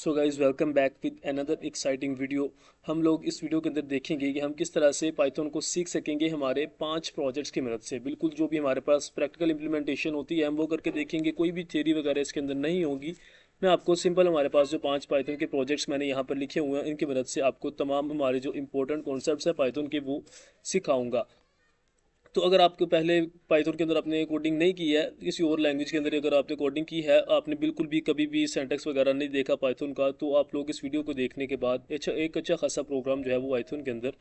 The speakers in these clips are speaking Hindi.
So guys welcome back with another exciting video. हम लोग इस वीडियो के अंदर देखेंगे कि हम किस तरह से पाइथन को सीख सकेंगे हमारे 5 प्रोजेक्ट्स की मदद से। बिल्कुल जो भी हमारे पास प्रैक्टिकल इंप्लीमेंटेशन होती है हम वो करके देखेंगे, कोई भी थ्योरी वगैरह इसके अंदर नहीं होगी। मैं आपको सिंपल हमारे पास जो 5 पाइथन के प्रोजेक्ट्स मैंने यहाँ पर लिखे हुए हैं इनकी मदद से आपको तमाम हमारे जो इंपॉर्टेंट कॉन्सेप्ट्स हैं पाइथन के वो सिखाऊंगा। तो अगर आपको पहले पाइथन के अंदर आपने कोडिंग नहीं की है, किसी और लैंग्वेज के अंदर अगर आपने कोडिंग की है, आपने बिल्कुल भी कभी भी सिंटैक्स वगैरह नहीं देखा पाइथन का, तो आप लोग इस वीडियो को देखने के बाद एक अच्छा खासा प्रोग्राम जो है वो पाइथन के अंदर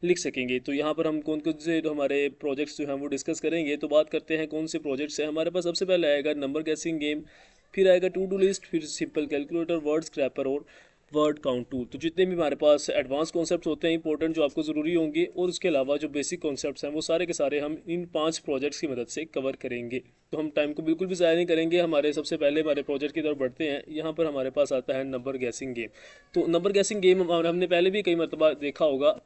लिख सकेंगे। तो यहाँ पर हम कौन कौन से हमारे प्रोजेक्ट्स जो हैं वो डिस्कस करेंगे। तो बात करते हैं कौन से प्रोजेक्ट्स हैं हमारे पास। सबसे पहले आएगा नंबर गेसिंग गेम, फिर आएगा टू डू लिस्ट, फिर सिंपल कैलकुलेटर, वर्ड स्क्रैपर और वर्ड काउंट टूल। तो जितने भी हमारे पास एडवांस कॉन्सेप्ट्स होते हैं इंपॉर्टेंट जो आपको ज़रूरी होंगे, और उसके अलावा जो बेसिक कॉन्सेप्ट्स हैं वो सारे के सारे हम इन 5 प्रोजेक्ट्स की मदद से कवर करेंगे। तो हम टाइम को बिल्कुल भी ज़ाया नहीं करेंगे, हमारे सबसे पहले हमारे प्रोजेक्ट की तरफ बढ़ते हैं। यहाँ पर हमारे पास आता है नंबर गैसिंग गेम। तो नंबर गैसिंग गेम हमने पहले भी कई मरतबा देखा होगा,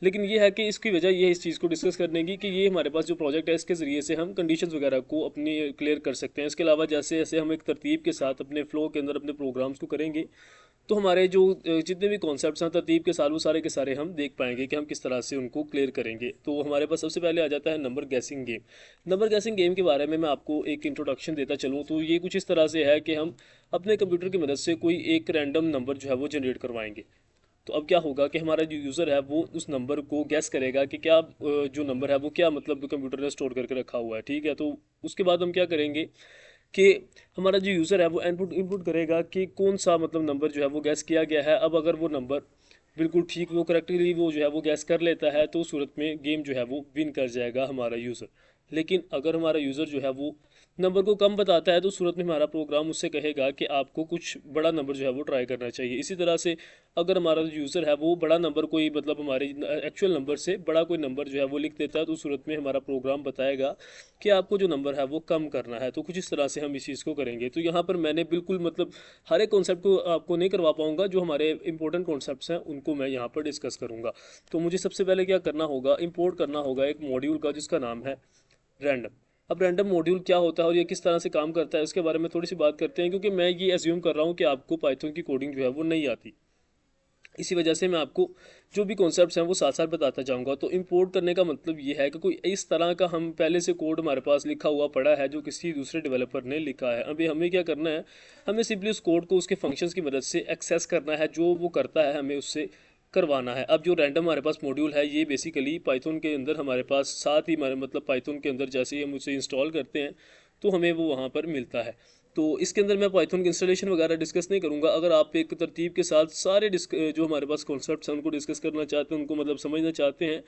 लेकिन ये है कि इसकी वजह ये है इस चीज़ को डिस्कस करने की कि ये हमारे पास जो प्रोजेक्ट है इसके ज़रिए से हम कंडीशंस वगैरह को अपनी क्लियर कर सकते हैं। इसके अलावा जैसे जैसे हम एक तरतीब के साथ अपने फ्लो के अंदर अपने प्रोग्राम्स को करेंगे, तो हमारे जो जितने भी कॉन्सेप्ट्स हैं तरतीब के साथ वो सारे के सारे हम देख पाएंगे कि हम किस तरह से उनको क्लियर करेंगे। तो हमारे पास सबसे पहले आ जाता है number guessing game. Number guessing game के बारे में मैं आपको एक इंट्रोडक्शन देता चलूँ तो ये कुछ इस तरह से है कि हम अपने कंप्यूटर की मदद से कोई एक रैंडम नंबर जो है वो जनरेट करवाएंगे। तो अब क्या होगा कि हमारा जो यूज़र है वो उस नंबर को गैस करेगा कि क्या जो नंबर है वो क्या मतलब कंप्यूटर ने स्टोर करके रखा हुआ है। ठीक है, तो उसके बाद हम क्या करेंगे कि हमारा जो यूज़र है वो इनपुट इनपुट करेगा कि कौन सा मतलब नंबर जो है वो गैस किया गया है। अब अगर वो नंबर बिल्कुल ठीक वो करेक्टली वो जो है वो गैस कर लेता है तो उस सूरत में गेम जो है वो विन कर जाएगा हमारा यूज़र। लेकिन अगर हमारा यूज़र जो है वो नंबर को कम बताता है तो उस सूरत में हमारा प्रोग्राम उससे कहेगा कि आपको कुछ बड़ा नंबर जो है वो ट्राई करना चाहिए। इसी तरह से अगर हमारा जो यूज़र है वो बड़ा नंबर कोई मतलब हमारे एक्चुअल नंबर से बड़ा कोई नंबर जो है वो लिख देता है तो उस सूरत में हमारा प्रोग्राम बताएगा कि आपको जो नंबर है वो कम करना है। तो कुछ इस तरह से हम इस चीज़ को करेंगे। तो यहाँ पर मैंने बिल्कुल मतलब हर एक कॉन्सेप्ट को आपको नहीं करवा पाऊंगा, जो हमारे इंपॉर्टेंट कॉन्सेप्ट्स हैं उनको मैं यहाँ पर डिस्कस करूँगा। तो मुझे सबसे पहले क्या करना होगा, इंपोर्ट करना होगा एक मॉड्यूल का जिसका नाम है रैंडम। अब रैंडम मॉड्यूल क्या होता है और ये किस तरह से काम करता है इसके बारे में थोड़ी सी बात करते हैं, क्योंकि मैं ये एज्यूम कर रहा हूँ कि आपको पाइथन की कोडिंग जो है वो नहीं आती। इसी वजह से मैं आपको जो भी कॉन्सेप्ट्स हैं वो साथ साथ बताता जाऊंगा। तो इंपोर्ट करने का मतलब ये है कि कोई इस तरह का हम पहले से कोड हमारे पास लिखा हुआ पड़ा है जो किसी दूसरे डेवलपर ने लिखा है। अभी हमें क्या करना है, हमें सिंपली उस कोड को उसके फंक्शंस की मदद से एक्सेस करना है, जो वो करता है हमें उससे करवाना है। अब जो रैंडम हमारे पास मॉड्यूल है ये बेसिकली पाइथन के अंदर हमारे पास साथ ही हमारे मतलब पाइथन के अंदर जैसे ही हम उसे इंस्टॉल करते हैं तो हमें वो वहाँ पर मिलता है। तो इसके अंदर मैं पाइथन की इंस्टॉलेशन वगैरह डिस्कस नहीं करूँगा। अगर आप एक तरतीब के साथ सारे जो हमारे पास कॉन्सेप्ट्स हैं उनको डिस्कस करना चाहते हैं, उनको मतलब समझना चाहते हैं,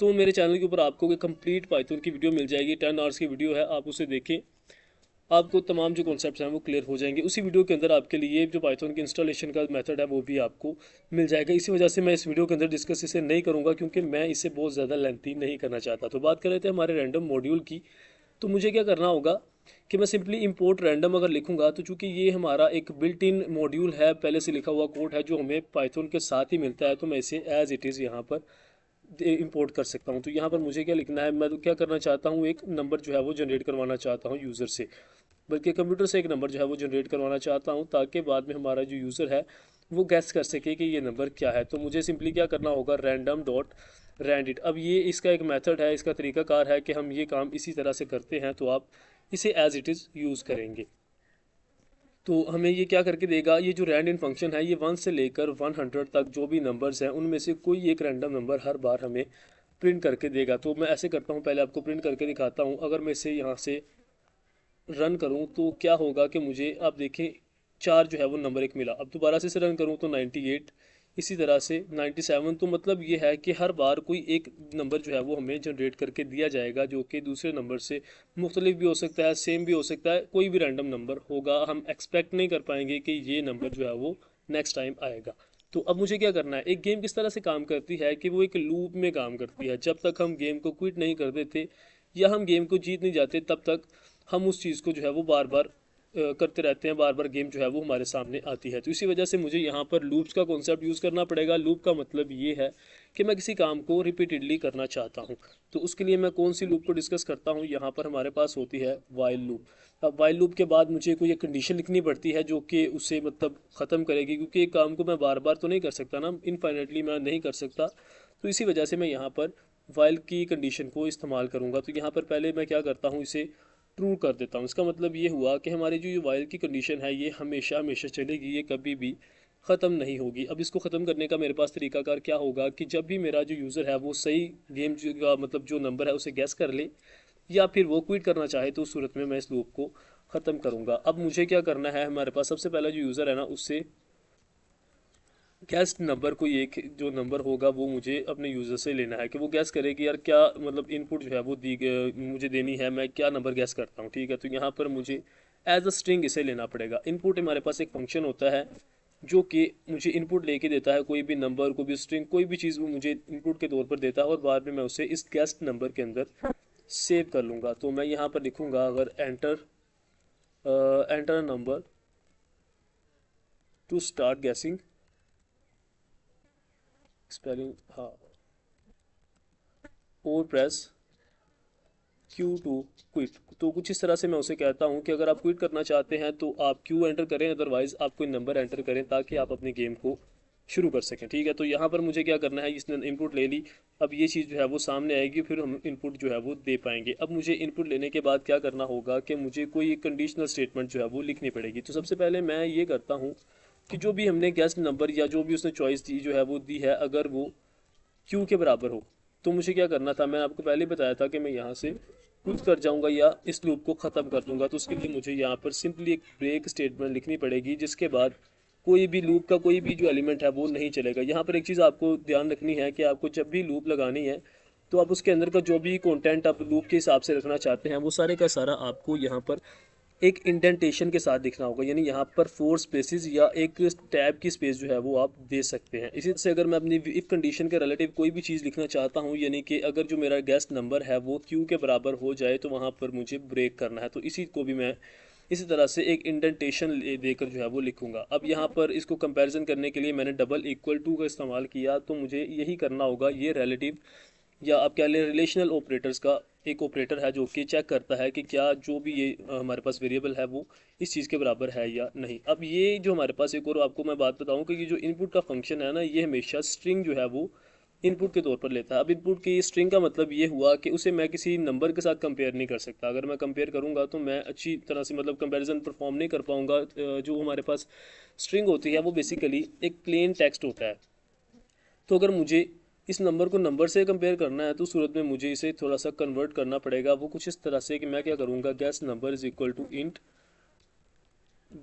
तो मेरे चैनल के ऊपर आपको एक कंप्लीट पाइथन की वीडियो मिल जाएगी। 10 आवर्स की वीडियो है, आप उसे देखें, आपको तमाम जो कॉन्सेप्ट्स हैं वो क्लियर हो जाएंगे। उसी वीडियो के अंदर आपके लिए जो पाइथन की इंस्टॉलेशन का मेथड है वो भी आपको मिल जाएगा। इसी वजह से मैं इस वीडियो के अंदर डिस्कस इसे नहीं करूँगा, क्योंकि मैं इसे बहुत ज़्यादा लेंथी नहीं करना चाहता। तो बात कर रहे थे हमारे रैंडम मॉड्यूल की। तो मुझे क्या करना होगा कि मैं सिंपली इंपोर्ट रैंडम अगर लिखूंगा तो चूंकि ये हमारा एक बिल्ट इन मॉड्यूल है, पहले से लिखा हुआ कोड है जो हमें पाइथन के साथ ही मिलता है, तो मैं इसे एज इट इज़ यहाँ पर इंपोर्ट कर सकता हूँ। तो यहाँ पर मुझे क्या लिखना है, मैं तो क्या करना चाहता हूँ, एक नंबर जो है वो जनरेट करवाना चाहता हूँ यूज़र से, बल्कि कंप्यूटर से एक नंबर जो है वो जनरेट करवाना चाहता हूँ, ताकि बाद में हमारा जो यूज़र है वो गैस कर सके कि ये नंबर क्या है। तो मुझे सिंपली क्या करना होगा, रैंडम डॉट रैंडिट। अब ये इसका एक मेथड है, इसका तरीकाकार है कि हम ये काम इसी तरह से करते हैं, तो आप इसे एज इट इज़ यूज़ करेंगे। तो हमें ये क्या करके देगा, ये जो रैंड इन फंक्शन है ये 1 से लेकर 100 तक जो भी नंबर्स हैं उनमें से कोई एक रैंडम नंबर हर बार हमें प्रिंट करके देगा। तो मैं ऐसे करता हूँ, पहले आपको प्रिंट करके दिखाता हूँ। अगर मैं इसे यहाँ से रन करूँ तो क्या होगा कि मुझे आप देखें 4 जो है वो नंबर एक मिला। अब दोबारा से इसे रन करूँ तो 98, इसी तरह से 97। तो मतलब ये है कि हर बार कोई एक नंबर जो है वो हमें जनरेट करके दिया जाएगा, जो कि दूसरे नंबर से मुख्तलिफ भी हो सकता है, सेम भी हो सकता है, कोई भी रैंडम नंबर होगा। हम एक्सपेक्ट नहीं कर पाएंगे कि ये नंबर जो है वो नेक्स्ट टाइम आएगा। तो अब मुझे क्या करना है, एक गेम किस तरह से काम करती है कि वो एक लूप में काम करती है। जब तक हम गेम को क्विट नहीं कर देते या हम गेम को जीत नहीं जाते तब तक हम उस चीज़ को जो है वो बार बार करते रहते हैं, बार बार गेम जो है वो हमारे सामने आती है। तो इसी वजह से मुझे यहाँ पर लूप्स का कॉन्सेप्ट यूज़ करना पड़ेगा। लूप का मतलब ये है कि मैं किसी काम को रिपीटेडली करना चाहता हूँ। तो उसके लिए मैं कौन सी लूप को डिस्कस करता हूँ, यहाँ पर हमारे पास होती है वाइल लूप। अब वाइल लूप के बाद मुझे कोई एक कंडीशन लिखनी पड़ती है जो कि उसे मतलब ख़त्म करेगी, क्योंकि एक काम को मैं बार बार तो नहीं कर सकता ना, इनफाइनेटली मैं नहीं कर सकता। तो इसी वजह से मैं यहाँ पर वाइल की कंडीशन को इस्तेमाल करूँगा। तो यहाँ पर पहले मैं क्या करता हूँ, इसे ट्रू कर देता हूँ। इसका मतलब ये हुआ कि हमारी जो ये वाइल की कंडीशन है ये हमेशा हमेशा चलेगी, ये कभी भी ख़त्म नहीं होगी। अब इसको ख़त्म करने का मेरे पास तरीकाकार क्या होगा कि जब भी मेरा जो यूज़र है वो सही गेम का मतलब जो नंबर है उसे गैस कर ले या फिर वो क्विट करना चाहे, तो उस सूरत में मैं इस लूप को ख़त्म करूँगा। अब मुझे क्या करना है, हमारे पास सबसे पहला जो यूज़र है ना उससे गैस नंबर, कोई एक जो नंबर होगा वो मुझे अपने यूज़र से लेना है कि वो गैस करे कि यार क्या मतलब इनपुट जो है वो मुझे देनी है, मैं क्या नंबर गैस करता हूँ। ठीक है, तो यहाँ पर मुझे एज अ स्ट्रिंग इसे लेना पड़ेगा। इनपुट हमारे पास एक फंक्शन होता है जो कि मुझे इनपुट लेके देता है, कोई भी नंबर, कोई भी स्ट्रिंग, कोई भी चीज़ वो मुझे इनपुट के तौर पर देता है और बाद में मैं उसे इस गैस नंबर के अंदर सेव कर लूँगा। तो मैं यहाँ पर लिखूँगा अगर enter number two start guessing, spelling हाँ, और प्रेस क्यू टू क्विट। तो कुछ इस तरह से मैं उसे कहता हूँ कि अगर आप क्विट करना चाहते हैं तो आप क्यू एंटर करें, अदरवाइज आप कोई नंबर एंटर करें ताकि आप अपनी गेम को शुरू कर सकें। ठीक है, तो यहाँ पर मुझे क्या करना है, इसने इनपुट ले ली, अब ये चीज़ जो है वो सामने आएगी, फिर हम इनपुट जो है वो दे पाएंगे। अब मुझे इनपुट लेने के बाद क्या करना होगा कि मुझे कोई कंडीशनल स्टेटमेंट जो है वो लिखनी पड़ेगी। तो सबसे पहले मैं ये करता हूँ कि जो भी हमने गेस्ट नंबर या जो भी उसने चॉइस दी जो है वो दी है, अगर वो क्यू के बराबर हो, तो मुझे क्या करना था, मैंने आपको पहले बताया था कि मैं यहाँ से क्विट कर जाऊँगा या इस लूप को ख़त्म कर दूँगा। तो उसके लिए मुझे यहाँ पर सिंपली एक ब्रेक स्टेटमेंट लिखनी पड़ेगी, जिसके बाद कोई भी लूप का कोई भी जो एलिमेंट है वो नहीं चलेगा। यहाँ पर एक चीज़ आपको ध्यान रखनी है कि आपको जब भी लूप लगानी है तो आप उसके अंदर का जो भी कंटेंट आप लूप के हिसाब से रखना चाहते हैं वो सारे का सारा आपको यहाँ पर एक इंडेंटेशन के साथ दिखना होगा। यानी यहाँ पर 4 स्पेसिस या एक टैब की स्पेस जो है वो आप दे सकते हैं। इसी से अगर मैं अपनी इफ कंडीशन के रिलेटिव कोई भी चीज़ लिखना चाहता हूँ, यानी कि अगर जो मेरा गेस्ट नंबर है वो क्यू के बराबर हो जाए, तो वहाँ पर मुझे ब्रेक करना है। तो इसी को भी मैं इसी तरह से एक इंडेंटेशन देकर जो है वो लिखूंगा। अब यहाँ पर इसको कंपैरिजन करने के लिए मैंने डबल इक्वल टू का इस्तेमाल किया। तो मुझे यही करना होगा, ये रिलेटिव या आप कह लें रिलेशनल ऑपरेटर्स का एक ऑपरेटर है जो कि चेक करता है कि क्या जो भी ये हमारे पास वेरिएबल है वो इस चीज़ के बराबर है या नहीं। अब ये जो हमारे पास एक और आपको मैं बात बताऊं कि ये जो इनपुट का फंक्शन है ना, ये हमेशा स्ट्रिंग जो है वो इनपुट के तौर पर लेता है। अब इनपुट की स्ट्रिंग का मतलब ये हुआ कि उसे मैं किसी नंबर के साथ कंपेयर नहीं कर सकता। अगर मैं कंपेयर करूंगा तो मैं अच्छी तरह से मतलब कंपैरिजन परफॉर्म नहीं कर पाऊंगा। जो हमारे पास स्ट्रिंग होती है वो बेसिकली एक प्लेन टेक्स्ट होता है। तो अगर मुझे इस नंबर को नंबर से कंपेयर करना है तो उस सूरत में मुझे इसे थोड़ा सा कन्वर्ट करना पड़ेगा। वो कुछ इस तरह से कि मैं क्या करूँगा, guess number is equal to int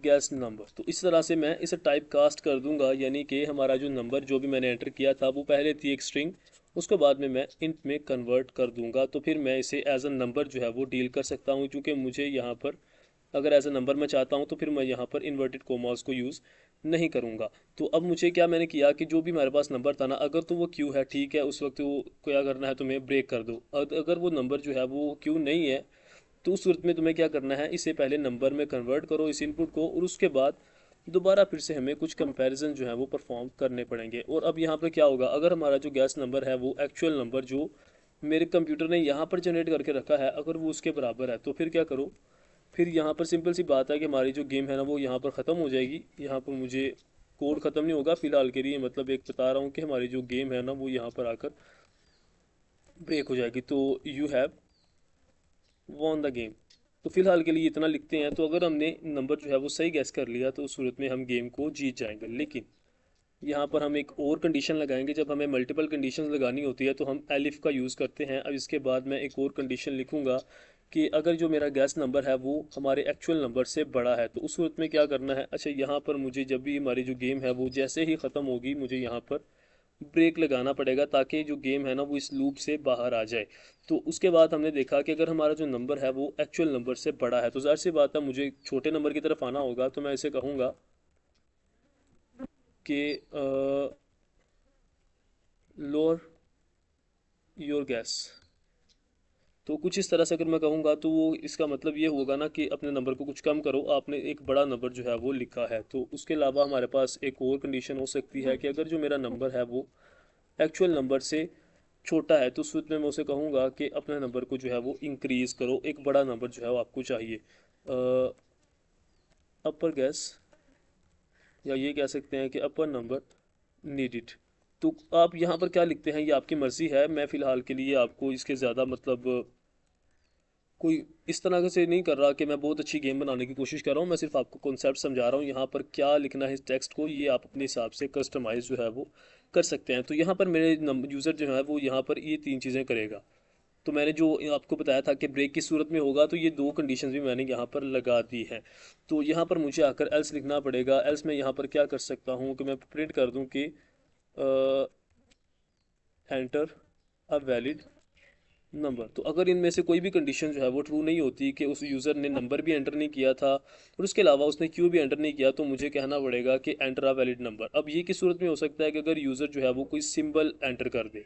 guess number. तो इस तरह से मैं इसे टाइप कास्ट कर दूंगा, यानी कि हमारा जो नंबर जो भी मैंने एंटर किया था वो पहले थी एक स्ट्रिंग, उसको बाद में मैं इंट में कन्वर्ट कर दूंगा। तो फिर मैं इसे एज अ नंबर जो है वो डील कर सकता हूँ, क्योंकि मुझे यहाँ पर अगर एज अ नंबर मैं चाहता हूँ तो फिर मैं यहाँ पर इन्वर्टेड कोमास को यूज़ नहीं करूँगा। तो अब मुझे क्या मैंने किया कि जो भी हमारे पास नंबर था ना, अगर तो वो क्यू है ठीक है, उस वक्त वो क्या करना है, तुम्हें ब्रेक कर दो। अगर वो नंबर जो है वो क्यू नहीं है तो उस सूरत में तुम्हें क्या करना है, इसे पहले नंबर में कन्वर्ट करो इस इनपुट को, और उसके बाद दोबारा फिर से हमें कुछ कंपैरिजन जो है वो परफॉर्म करने पड़ेंगे। और अब यहाँ पर क्या होगा, अगर हमारा जो गैस नंबर है वो एक्चुअल नंबर जो मेरे कंप्यूटर ने यहाँ पर जनरेट करके रखा है अगर वो उसके बराबर है, तो फिर क्या करो, फिर यहाँ पर सिंपल सी बात है कि हमारी जो गेम है ना वो यहाँ पर ख़त्म हो जाएगी। यहाँ पर मुझे कोड ख़त्म नहीं होगा फिलहाल के लिए, मतलब एक बता रहा हूँ कि हमारी जो गेम है ना वो यहाँ पर आकर ब्रेक हो जाएगी। तो you have won the game. तो फिलहाल के लिए इतना लिखते हैं। तो अगर हमने नंबर जो है वो सही गैस कर लिया तो उस सूरत में हम गेम को जीत जाएंगे। लेकिन यहाँ पर हम एक और कंडीशन लगाएंगे, जब हमें मल्टीपल कंडीशंस लगानी होती है तो हम एलिफ का यूज़ करते हैं। अब इसके बाद मैं एक और कंडीशन लिखूंगा कि अगर जो मेरा गैस नंबर है वो हमारे एक्चुअल नंबर से बड़ा है, तो उस सूरत में क्या करना है। अच्छा, यहाँ पर मुझे जब भी हमारी जो गेम है वो जैसे ही ख़त्म होगी मुझे यहाँ पर ब्रेक लगाना पड़ेगा ताकि जो गेम है ना वो इस लूप से बाहर आ जाए। तो उसके बाद हमने देखा कि अगर हमारा जो नंबर है वो एक्चुअल नंबर से बड़ा है तो जाहिर सी बात है मुझे छोटे नंबर की तरफ आना होगा। तो मैं इसे कहूँगा कि लोअर योर गैस। तो कुछ इस तरह से अगर मैं कहूँगा तो वो इसका मतलब ये होगा ना कि अपने नंबर को कुछ कम करो, आपने एक बड़ा नंबर जो है वो लिखा है। तो उसके अलावा हमारे पास एक और कंडीशन हो सकती है कि अगर जो मेरा नंबर है वो एक्चुअल नंबर से छोटा है, तो उस सूरत में मैं उसे कहूँगा कि अपने नंबर को जो है वो इंक्रीज़ करो, एक बड़ा नंबर जो है वो आपको चाहिए। अपर गैस, या ये कह सकते हैं कि अपर नंबर नीडिड। तो आप यहाँ पर क्या लिखते हैं ये आपकी मर्ज़ी है। मैं फ़िलहाल के लिए आपको इसके ज़्यादा मतलब कोई इस तरह से नहीं कर रहा कि मैं बहुत अच्छी गेम बनाने की कोशिश कर रहा हूँ। मैं सिर्फ आपको कॉन्सेप्ट समझा रहा हूँ, यहाँ पर क्या लिखना है इस टेक्स्ट को ये आप अपने हिसाब से कस्टमाइज़ जो है वो कर सकते हैं। तो यहाँ पर मेरे यूज़र जो है वो यहाँ पर ये तीन चीज़ें करेगा। तो मैंने जो आपको बताया था कि ब्रेक की सूरत में होगा, तो ये दो कंडीशंस भी मैंने यहाँ पर लगा दी हैं। तो यहाँ पर मुझे आकर एल्स लिखना पड़ेगा। एल्स मैं यहाँ पर क्या कर सकता हूँ कि मैं प्रिंट कर दूँ कि एंटर अ वैलिड नंबर। तो अगर इनमें से कोई भी कंडीशन जो है वो ट्रू नहीं होती कि उस यूज़र ने नंबर भी एंटर नहीं किया था और उसके अलावा उसने क्यू भी एंटर नहीं किया, तो मुझे कहना पड़ेगा कि एंटर अ वैलिड नंबर। अब ये किस सूरत में हो सकता है कि अगर यूज़र जो है वो कोई सिंबल एंटर कर दे,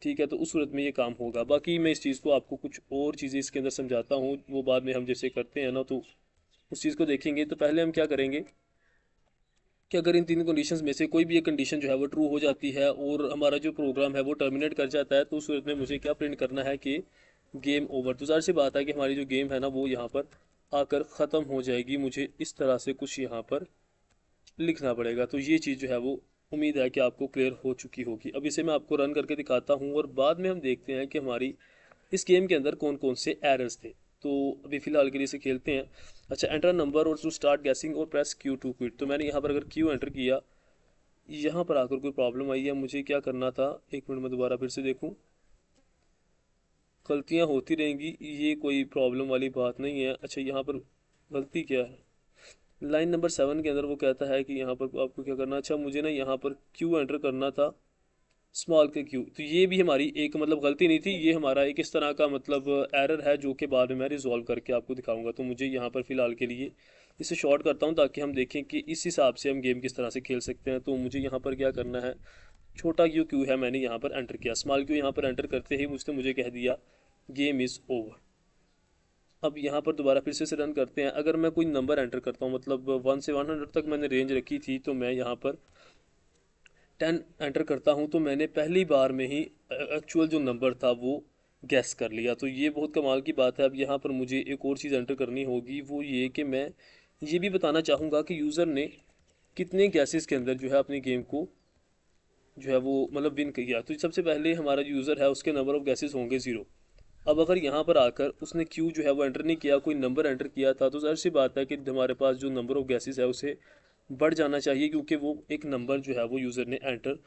ठीक है, तो उस सूरत में ये काम होगा। बाकी मैं इस चीज़ को आपको कुछ और चीज़ें इसके अंदर समझाता हूँ, वो बाद में हम जैसे करते हैं ना, तो उस चीज़ को देखेंगे। तो पहले हम क्या करेंगे कि अगर इन तीन कंडीशंस में से कोई भी एक कंडीशन जो है वो ट्रू हो जाती है और हमारा जो प्रोग्राम है वो टर्मिनेट कर जाता है, तो उस सूरत में मुझे क्या प्रिंट करना है कि गेम ओवर। तो ज़ाहिर सी बात है कि हमारी जो गेम है ना वो यहाँ पर आकर ख़त्म हो जाएगी। मुझे इस तरह से कुछ यहाँ पर लिखना पड़ेगा। तो ये चीज़ जो है वो उम्मीद है कि आपको क्लियर हो चुकी होगी। अब इसे मैं आपको रन करके दिखाता हूँ और बाद में हम देखते हैं कि हमारी इस गेम के अंदर कौन कौन से एरर्स थे। तो अभी फ़िलहाल के लिए इसे खेलते हैं। अच्छा, एंटर नंबर और टू स्टार्ट गैसिंग और प्रेस क्यू टू क्विट। तो मैंने यहाँ पर अगर क्यू एंटर किया, यहाँ पर आकर कोई प्रॉब्लम आई है, मुझे क्या करना था, एक मिनट में दोबारा फिर से देखूँ। गलतियाँ होती रहेंगी, ये कोई प्रॉब्लम वाली बात नहीं है। अच्छा, यहाँ पर गलती क्या है, लाइन नंबर 7 के अंदर वो कहता है कि यहाँ पर आपको क्या करना। अच्छा, मुझे ना यहाँ पर क्यू एंटर करना था, स्मॉल के क्यू। तो ये भी हमारी एक मतलब गलती नहीं थी, ये हमारा एक इस तरह का मतलब एरर है जो कि बाद में मैं रिजॉल्व करके आपको दिखाऊंगा। तो मुझे यहाँ पर फ़िलहाल के लिए इसे शॉर्ट करता हूँ ताकि हम देखें कि इस हिसाब से हम गेम किस तरह से खेल सकते हैं। तो मुझे यहाँ पर क्या करना है, छोटा क्यू क्यू है मैंने यहाँ पर एंटर किया, स्मॉल क्यू यहाँ पर एंटर करते ही मुझे कह दिया गेम इज़ ओवर। अब यहाँ पर दोबारा फिर से रन करते हैं। अगर मैं कोई नंबर एंटर करता हूँ, मतलब 1 से 100 तक मैंने रेंज रखी थी, तो मैं यहाँ पर 10 एंटर करता हूँ, तो मैंने पहली बार में ही एक्चुअल जो नंबर था वो गैस कर लिया। तो ये बहुत कमाल की बात है। अब यहाँ पर मुझे एक और चीज़ एंटर करनी होगी, वो ये कि मैं ये भी बताना चाहूँगा कि यूज़र ने कितने गैसेस के अंदर जो है अपनी गेम को जो है वो मतलब विन किया। तो सबसे पहले हमारा जो यूज़र है उसके नंबर ऑफ गैसेस होंगे 0। अब अगर यहाँ पर आकर उसने क्यू जो है वो एंटर नहीं किया, कोई नंबर एंटर किया था, तो ज़ाहिर सी बात है कि हमारे पास जो नंबर ऑफ गैसेस है उसे बढ़ जाना चाहिए, क्योंकि वो एक नंबर जो है वो यूज़र ने एंटर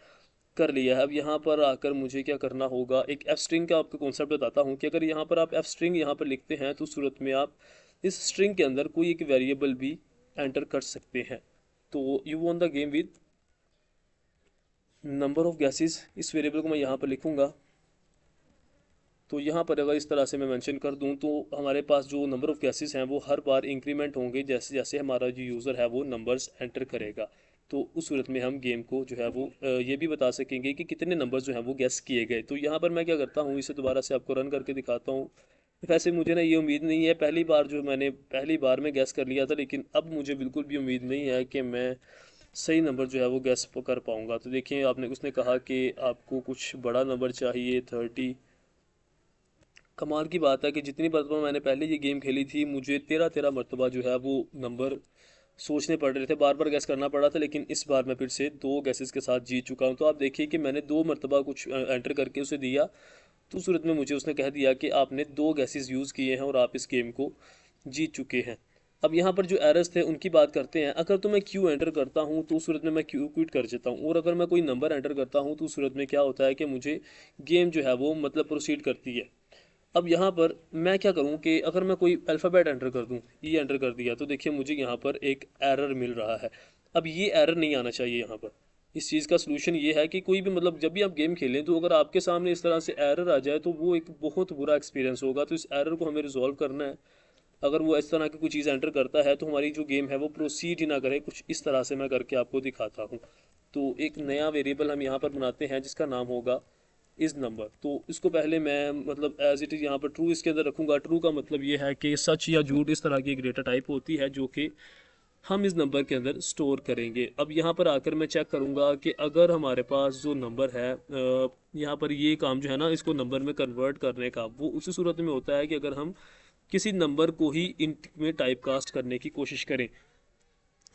कर लिया है। अब यहाँ पर आकर मुझे क्या करना होगा, एक एफ स्ट्रिंग का आपको कॉन्सेप्ट बताता हूँ कि अगर यहाँ पर आप एफ स्ट्रिंग यहाँ पर लिखते हैं, तो उस सूरत में आप इस स्ट्रिंग के अंदर कोई एक वेरिएबल भी एंटर कर सकते हैं। तो you won the game with number of gases, इस वेरिएबल को मैं यहाँ पर लिखूँगा। तो यहाँ पर अगर इस तरह से मैं मेंशन कर दूँ, तो हमारे पास जो नंबर ऑफ़ गैसेस हैं वो हर बार इंक्रीमेंट होंगे जैसे जैसे हमारा जो यूज़र है वो नंबर्स एंटर करेगा। तो उस सूरत में हम गेम को जो है वो ये भी बता सकेंगे कि कितने नंबर्स जो हैं वो गैस किए गए। तो यहाँ पर मैं क्या करता हूँ, इसे दोबारा से आपको रन करके दिखाता हूँ। वैसे मुझे ना ये उम्मीद नहीं है, पहली बार जो मैंने पहली बार में गैस कर लिया था, लेकिन अब मुझे बिल्कुल भी उम्मीद नहीं है कि मैं सही नंबर जो है वो गैस कर पाऊँगा। तो देखिए, आपने उसने कहा कि आपको कुछ बड़ा नंबर चाहिए 30। कमाल की बात है कि जितनी मरतबा मैंने पहले ये गेम खेली थी, मुझे 13 मरतबा जो है वो नंबर सोचने पड़ रहे थे, बार बार गैस करना पड़ा था। लेकिन इस बार मैं फिर से 2 गैसेस के साथ जीत चुका हूँ। तो आप देखिए कि मैंने 2 मरतबा कुछ एंटर करके उसे दिया, तो उस सूरत में मुझे उसने कह दिया कि आपने 2 गैसेस यूज़ किए हैं और आप इस गेम को जीत चुके हैं। अब यहाँ पर जो एरर्स थे उनकी बात करते हैं। अगर तो मैं क्यू एंटर करता हूँ तो उस सूरत में मैं क्यू क्विट कर देता हूँ, और अगर मैं कोई नंबर एंटर करता हूँ तो उस सूरत में क्या होता है कि मुझे गेम जो है वो मतलब प्रोसीड करती है। अब यहाँ पर मैं क्या करूँ कि अगर मैं कोई अल्फ़ाबेट एंटर कर दूँ, ई एंटर कर दिया, तो देखिए मुझे यहाँ पर एक एरर मिल रहा है। अब ये एरर नहीं आना चाहिए यहाँ पर। इस चीज़ का सलूशन ये है कि कोई भी मतलब जब भी आप गेम खेलें, तो अगर आपके सामने इस तरह से एरर आ जाए तो वो एक बहुत बुरा एक्सपीरियंस होगा। तो इस एरर को हमें रिजॉल्व करना है। अगर वो इस तरह की कोई चीज़ एंटर करता है तो हमारी जो गेम है वो प्रोसीड ही ना करे। कुछ इस तरह से मैं करके आपको दिखाता हूँ। तो एक नया वेरिएबल हम यहाँ पर बनाते हैं जिसका नाम होगा इज़ नंबर। तो इसको पहले मैं मतलब एज इट इज़ यहाँ पर ट्रू इसके अंदर रखूँगा। ट्रू का मतलब ये है कि सच या झूठ इस तरह की एक डेटा टाइप होती है जो कि हम इस नंबर के अंदर स्टोर करेंगे। अब यहाँ पर आकर मैं चेक करूँगा कि अगर हमारे पास जो नंबर है यहाँ पर ये काम जो है ना इसको नंबर में कन्वर्ट करने का, वो उसी सूरत में होता है कि अगर हम किसी नंबर को ही इंट में टाइप कास्ट करने की कोशिश करें।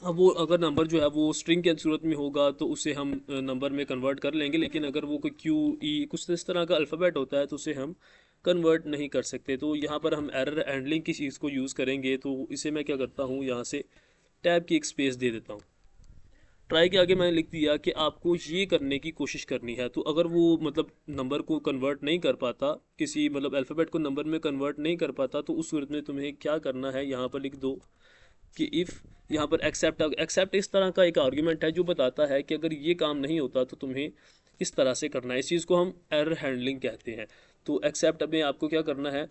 अब वो अगर नंबर जो है वो स्ट्रिंग के सूरत में होगा तो उसे हम नंबर में कन्वर्ट कर लेंगे, लेकिन अगर वो कोई क्यू ई कुछ इस तरह का अल्फ़ाबेट होता है तो उसे हम कन्वर्ट नहीं कर सकते। तो यहाँ पर हम एरर हैंडलिंग की चीज़ को यूज़ करेंगे। तो इसे मैं क्या करता हूँ, यहाँ से टैब की एक स्पेस दे देता हूँ। ट्राई के आगे मैंने लिख दिया कि आपको ये करने की कोशिश करनी है। तो अगर वो मतलब नंबर को कन्वर्ट नहीं कर पाता, किसी मतलब अल्फ़ाबेट को नंबर में कन्वर्ट नहीं कर पाता, तो उस सूरत में तुम्हें क्या करना है, यहाँ पर लिख दो कि इफ़, यहाँ पर एक्सेप्ट इस तरह का एक आर्ग्यूमेंट है जो बताता है कि अगर ये काम नहीं होता तो तुम्हें इस तरह से करना है। इस चीज़ को हम एरर हैंडलिंग कहते हैं। तो एक्सेप्ट में आपको क्या करना है,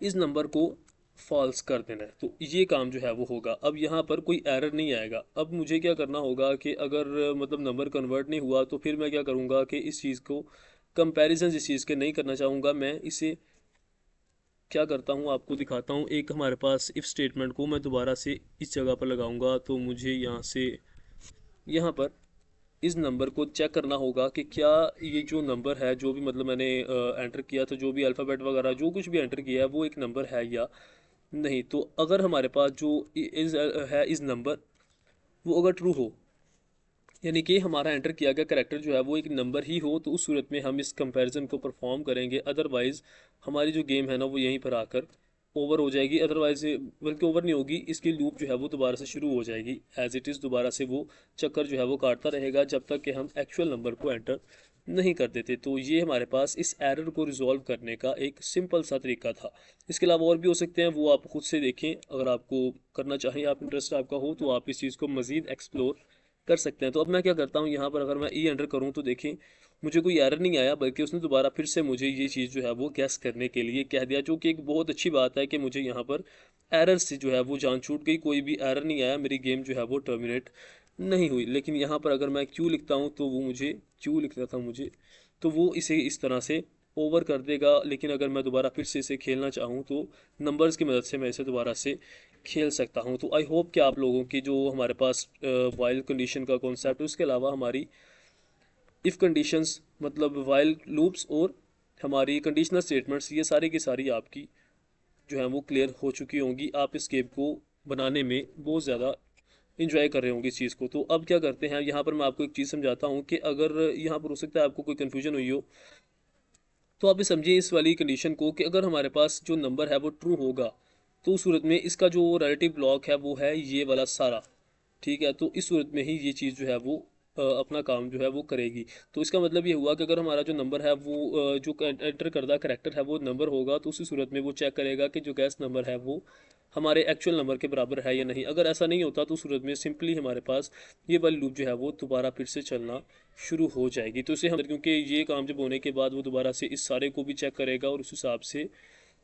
इस नंबर को फॉल्स कर देना है। तो ये काम जो है वो होगा। अब यहाँ पर कोई एरर नहीं आएगा। अब मुझे क्या करना होगा कि अगर मतलब नंबर कन्वर्ट नहीं हुआ तो फिर मैं क्या करूँगा कि इस चीज़ को कंपैरिजन इस चीज़ के नहीं करना चाहूँगा। मैं इसे क्या करता हूँ आपको दिखाता हूँ। एक हमारे पास इफ़ स्टेटमेंट को मैं दोबारा से इस जगह पर लगाऊंगा। तो मुझे यहाँ से यहाँ पर इस नंबर को चेक करना होगा कि क्या ये जो नंबर है, जो भी मतलब मैंने एंटर किया था, जो भी अल्फ़ाबेट वगैरह जो कुछ भी एंटर किया है वो एक नंबर है या नहीं। तो अगर हमारे पास जो इज़ है इस नंबर, वो अगर ट्रू हो, यानी कि हमारा एंटर किया गया करेक्टर जो है वो एक नंबर ही हो, तो उस सूरत में हम इस कंपैरिजन को परफॉर्म करेंगे। अदरवाइज़ हमारी जो गेम है ना वो यहीं पर आकर ओवर हो जाएगी। अदरवाइज बल्कि ओवर नहीं होगी, इसकी लूप जो है वो दोबारा से शुरू हो जाएगी। एज इट इज़ दोबारा से वो चक्कर जो है वो काटता रहेगा जब तक कि हम एक्चुअल नंबर को एंटर नहीं कर देते। तो ये हमारे पास इस एरर को रिजॉल्व करने का एक सिंपल सा तरीका था। इसके अलावा और भी हो सकते हैं, वो आप खुद से देखें। अगर आपको करना चाहिए, आप इंटरेस्ट आपका हो, तो आप इस चीज़ को मज़ीद एक्सप्लोर कर सकते हैं। तो अब मैं क्या करता हूँ, यहाँ पर अगर मैं ई एंटर करूँ तो देखें मुझे कोई एरर नहीं आया, बल्कि उसने दोबारा फिर से मुझे ये चीज़ जो है वो गैस करने के लिए कह दिया, जो कि एक बहुत अच्छी बात है कि मुझे यहाँ पर एरर से जो है वो जान छूट गई। कोई भी एरर नहीं आया, मेरी गेम जो है वो टर्मिनेट नहीं हुई। लेकिन यहाँ पर अगर मैं क्यू लिखता हूँ तो वो मुझे क्यू लिखता था मुझे, तो वो इसे इस तरह से ओवर कर देगा। लेकिन अगर मैं दोबारा फिर से इसे खेलना चाहूँ तो नंबर्स की मदद से मैं इसे दोबारा से खेल सकता हूँ। तो आई होप कि आप लोगों की जो हमारे पास वाइल कंडीशन का कॉन्सेप्ट है, उसके अलावा हमारी इफ़ कंडीशंस मतलब वाइल लूप्स और हमारी कंडीशनल स्टेटमेंट्स, ये सारी की सारी आपकी जो है वो क्लियर हो चुकी होंगी। आप इस गेम को बनाने में बहुत ज़्यादा इंजॉय कर रहे होंगे इस चीज़ को। तो अब क्या करते हैं, यहाँ पर मैं आपको एक चीज़ समझाता हूँ कि अगर यहाँ पर हो सकता है आपको कोई कन्फ्यूजन हुई हो, तो आप ये समझिए इस वाली कंडीशन को कि अगर हमारे पास जो नंबर है वो ट्रू होगा, तो उस सूरत में इसका जो रिलेटिव ब्लॉक है वो है ये वाला सारा। ठीक है, तो इस सूरत में ही ये चीज़ जो है वो अपना काम जो है वो करेगी। तो इसका मतलब ये हुआ कि अगर हमारा जो नंबर है वो जो एंटर करदा करेक्टर है वो नंबर होगा, तो उसी सूरत में वो चेक करेगा कि जो गैस नंबर है वो हमारे एक्चुअल नंबर के बराबर है या नहीं। अगर ऐसा नहीं होता तो उस सूरत में सिंपली हमारे पास ये वाली लूप जो है वो दोबारा फिर से चलना शुरू हो जाएगी। तो इसे हम, क्योंकि ये काम जब होने के बाद वो दोबारा से इस सारे को भी चेक करेगा और उस हिसाब से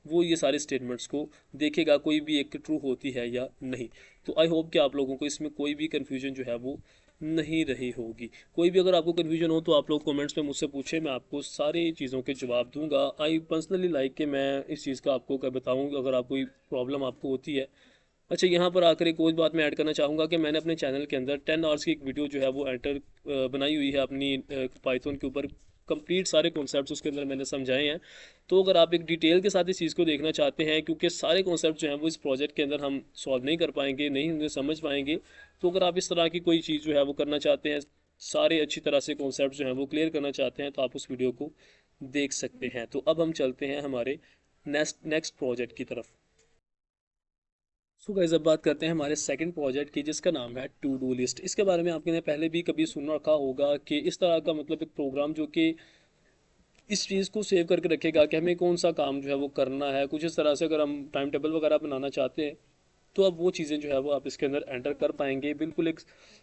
वो ये सारे स्टेटमेंट्स को देखेगा कोई भी एक ट्रू होती है या नहीं। तो आई होप कि आप लोगों को इसमें कोई भी कन्फ्यूजन जो है वो नहीं रही होगी। कोई भी अगर आपको कन्फ्यूजन हो तो आप लोग कमेंट्स में मुझसे पूछें, मैं आपको सारी चीज़ों के जवाब दूंगा। आई पर्सनली लाइक कि मैं इस चीज़ का आपको क्या बताऊँ अगर आप कोई प्रॉब्लम आपको होती है। अच्छा, यहाँ पर आकर एक और बात मैं ऐड करना चाहूँगा कि मैंने अपने चैनल के अंदर 10 आवर्स की एक वीडियो जो है वो बनाई हुई है अपनी पाइथन के ऊपर। कंप्लीट सारे कॉन्सेप्ट्स उसके अंदर मैंने समझाए हैं। तो अगर आप एक डिटेल के साथ इस चीज़ को देखना चाहते हैं, क्योंकि सारे कॉन्सेप्ट जो हैं वो इस प्रोजेक्ट के अंदर हम सॉल्व नहीं कर पाएंगे, नहीं उन्हें समझ पाएंगे। तो अगर आप इस तरह की कोई चीज़ जो है वो करना चाहते हैं, सारे अच्छी तरह से कॉन्सेप्ट जो हैं वो क्लियर करना चाहते हैं, तो आप उस वीडियो को देख सकते हैं। तो अब हम चलते हैं हमारे नेक्स्ट प्रोजेक्ट की तरफ। सो गाइस, अब बात करते हैं हमारे सेकंड प्रोजेक्ट की, जिसका नाम है टू डू लिस्ट। इसके बारे में आपने पहले भी कभी सुन रखा होगा कि इस तरह का मतलब एक प्रोग्राम जो कि इस चीज़ को सेव करके रखेगा कि हमें कौन सा काम जो है वो करना है। कुछ इस तरह से अगर हम टाइम टेबल वगैरह बनाना चाहते हैं तो अब वो चीज़ें जो है वो आप इसके अंदर एंटर कर पाएंगे। बिल्कुल एक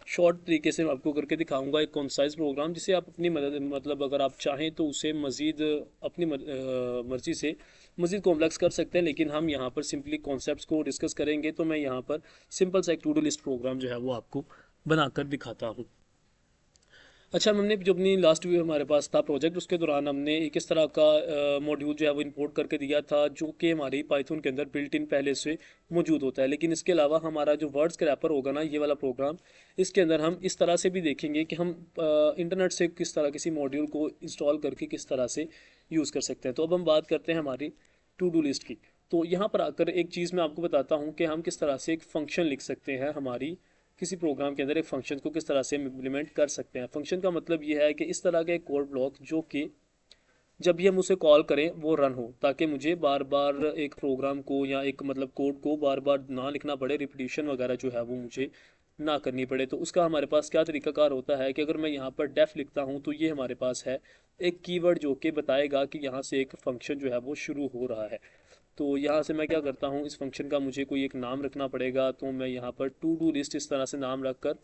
शॉर्ट तरीके से मैं आपको करके दिखाऊंगा, एक कॉन्साइज प्रोग्राम, जिसे आप अपनी मदद मतलब अगर आप चाहें तो उसे मज़ीद अपनी मर्ज़ी से मज़ीद कॉम्प्लेक्स कर सकते हैं। लेकिन हम यहाँ पर सिंपली कॉन्सेप्ट्स को डिस्कस करेंगे। तो मैं यहाँ पर सिंपल सा एक टू डू लिस्ट प्रोग्राम जो है वो आपको बनाकर दिखाता हूँ। अच्छा, हमने जो अपनी लास्ट वीडियो हमारे पास था प्रोजेक्ट, उसके दौरान हमने एक इस तरह का मॉड्यूल जो है वो इंपोर्ट करके दिया था जो कि हमारी पाइथन के अंदर बिल्ट इन पहले से मौजूद होता है। लेकिन इसके अलावा हमारा जो वर्ड स्क्रैपर होगा ना, ये वाला प्रोग्राम, इसके अंदर हम इस तरह से भी देखेंगे कि हम इंटरनेट से किस तरह किसी मॉड्यूल को इंस्टॉल करके किस तरह से यूज़ कर सकते हैं। तो अब हम बात करते हैं हमारी टू डू लिस्ट की। तो यहाँ पर आकर एक चीज़ मैं आपको बताता हूँ कि हम किस तरह से एक फंक्शन लिख सकते हैं हमारी किसी प्रोग्राम के अंदर एक फंक्शन को किस तरह से इम्प्लीमेंट कर सकते हैं। फंक्शन का मतलब ये है कि इस तरह का एक कोड ब्लॉक जो कि जब भी हम उसे कॉल करें वो रन हो, ताकि मुझे बार बार एक प्रोग्राम को या एक मतलब कोड को बार बार ना लिखना पड़े, रिपीटिशन वगैरह जो है वो मुझे ना करनी पड़े। तो उसका हमारे पास क्या तरीकाकार होता है कि अगर मैं यहाँ पर डेफ लिखता हूँ तो ये हमारे पास है एक कीवर्ड जो कि बताएगा कि यहाँ से एक फंक्शन जो है वो शुरू हो रहा है। तो यहाँ से मैं क्या करता हूँ, इस फंक्शन का मुझे कोई एक नाम रखना पड़ेगा। तो मैं यहाँ पर टू डू लिस्ट इस तरह से नाम रख कर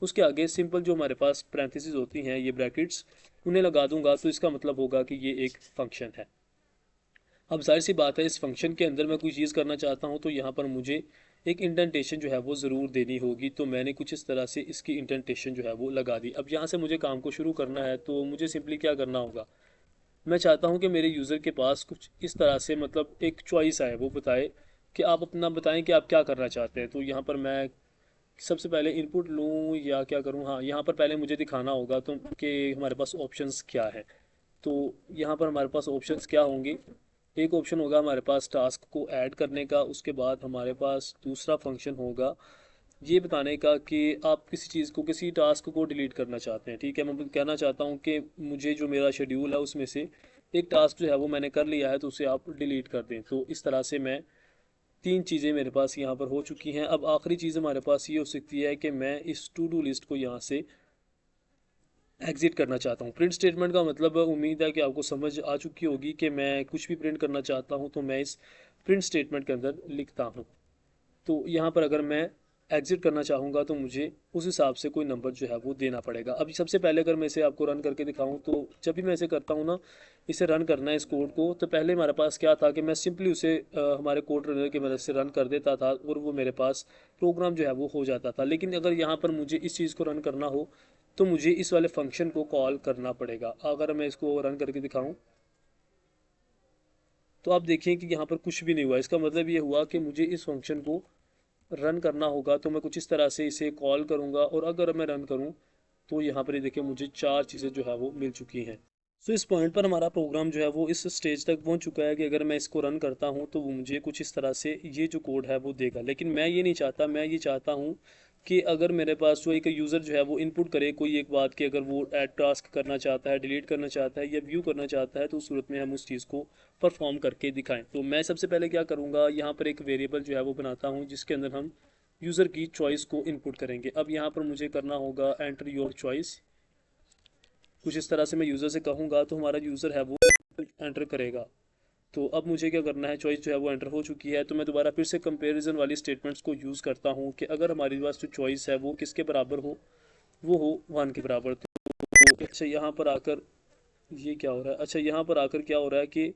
उसके आगे सिंपल जो हमारे पास पैरेंथेसिस होती हैं, ये ब्रैकेट्स, उन्हें लगा दूंगा। तो इसका मतलब होगा कि ये एक फंक्शन है। अब जाहिर सी बात है, इस फंक्शन के अंदर मैं कोई चीज़ करना चाहता हूँ तो यहाँ पर मुझे एक इंडेंटेशन जो है वो ज़रूर देनी होगी। तो मैंने कुछ इस तरह से इसकी इंडेंटेशन जो है वो लगा दी। अब यहाँ से मुझे काम को शुरू करना है तो मुझे सिंपली क्या करना होगा, मैं चाहता हूँ कि मेरे यूज़र के पास कुछ इस तरह से मतलब एक चॉइस आए, वो बताए कि आप अपना बताएं कि आप क्या करना चाहते हैं। तो यहाँ पर मैं सबसे पहले इनपुट लूँ या क्या करूँ, हाँ यहाँ पर पहले मुझे दिखाना होगा तो कि हमारे पास ऑप्शंस क्या है। तो यहाँ पर हमारे पास ऑप्शंस क्या होंगे, एक ऑप्शन होगा हमारे पास टास्क को ऐड करने का। उसके बाद हमारे पास दूसरा फंक्शन होगा ये बताने का कि आप किसी चीज़ को, किसी टास्क को डिलीट करना चाहते हैं। ठीक है, मैं कहना चाहता हूँ कि मुझे जो मेरा शेड्यूल है उसमें से एक टास्क जो है वो मैंने कर लिया है तो उसे आप डिलीट कर दें। तो इस तरह से मैं तीन चीज़ें मेरे पास यहाँ पर हो चुकी हैं। अब आखिरी चीज़ हमारे पास ये हो सकती है कि मैं इस टू डू लिस्ट को यहाँ से एग्जिट करना चाहता हूँ। प्रिंट स्टेटमेंट का मतलब उम्मीद है कि आपको समझ आ चुकी होगी कि मैं कुछ भी प्रिंट करना चाहता हूँ तो मैं इस प्रिंट स्टेटमेंट के अंदर लिखता हूँ। तो यहाँ पर अगर मैं एग्जिट करना चाहूँगा तो मुझे उस हिसाब से कोई नंबर जो है वो देना पड़ेगा। अभी सबसे पहले अगर मैं इसे आपको रन करके दिखाऊँ तो जब भी मैं इसे करता हूँ ना, इसे रन करना है इस कोड को, तो पहले हमारे पास क्या था कि मैं सिंपली उसे हमारे कोड रनर की मदद से रन कर देता था और वो मेरे पास प्रोग्राम जो है वो हो जाता था। लेकिन अगर यहाँ पर मुझे इस चीज़ को रन करना हो तो मुझे इस वाले फंक्शन को कॉल करना पड़ेगा। अगर मैं इसको रन करके दिखाऊँ तो आप देखिए कि यहाँ पर कुछ भी नहीं हुआ। इसका मतलब ये हुआ कि मुझे इस फंक्शन को रन करना होगा। तो मैं कुछ इस तरह से इसे कॉल करूँगा और अगर मैं रन करूँ तो यहाँ पर ये देखिए मुझे चार चीज़ें जो है वो मिल चुकी हैं। सो इस पॉइंट पर हमारा प्रोग्राम जो है वो इस स्टेज तक पहुँच चुका है कि अगर मैं इसको रन करता हूँ तो वो मुझे कुछ इस तरह से ये जो कोड है वो देगा। लेकिन मैं ये नहीं चाहता, मैं ये चाहता हूँ कि अगर मेरे पास जो एक यूज़र जो है वो इनपुट करे कोई एक बात कि अगर वो ऐड टास्क करना चाहता है, डिलीट करना चाहता है या व्यू करना चाहता है, तो उस सूरत में हम उस चीज़ को परफॉर्म करके दिखाएं। तो मैं सबसे पहले क्या करूँगा, यहाँ पर एक वेरिएबल जो है वो बनाता हूँ जिसके अंदर हम यूज़र की चॉइस को इनपुट करेंगे। अब यहाँ पर मुझे करना होगा एंटर योर चॉइस। कुछ इस तरह से मैं यूज़र से कहूँगा तो हमारा यूज़र है वो एंटर करेगा। तो अब मुझे क्या करना है, चॉइस जो है वो एंटर हो चुकी है। तो मैं दोबारा फिर से कंपैरिजन वाली स्टेटमेंट्स को यूज़ करता हूँ कि अगर हमारे पास जो चॉइस है वो किसके बराबर हो, वो हो 1 के बराबर। तो अच्छा यहाँ पर आकर ये क्या हो रहा है, अच्छा यहाँ पर आकर क्या हो रहा है कि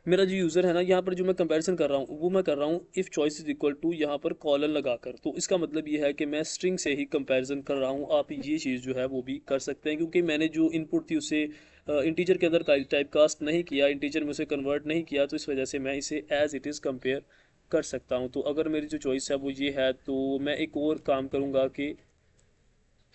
मेरा जो यूज़र है ना, यहाँ पर जो मैं कंपैरिजन कर रहा हूँ वो मैं कर रहा हूँ if choice is equal to, यहाँ पर कॉलन लगाकर। तो इसका मतलब ये है कि मैं स्ट्रिंग से ही कंपैरिजन कर रहा हूँ। आप ये चीज़ जो है वो भी कर सकते हैं क्योंकि मैंने जो इनपुट थी उसे इंटीजर के अंदर टाइप कास्ट नहीं किया, इंटीजर में उसे कन्वर्ट नहीं किया। तो इस वजह से मैं इसे एज इट इज़ कंपेयर कर सकता हूँ। तो अगर मेरी जो चॉइस है वो ये है तो मैं एक और काम करूँगा कि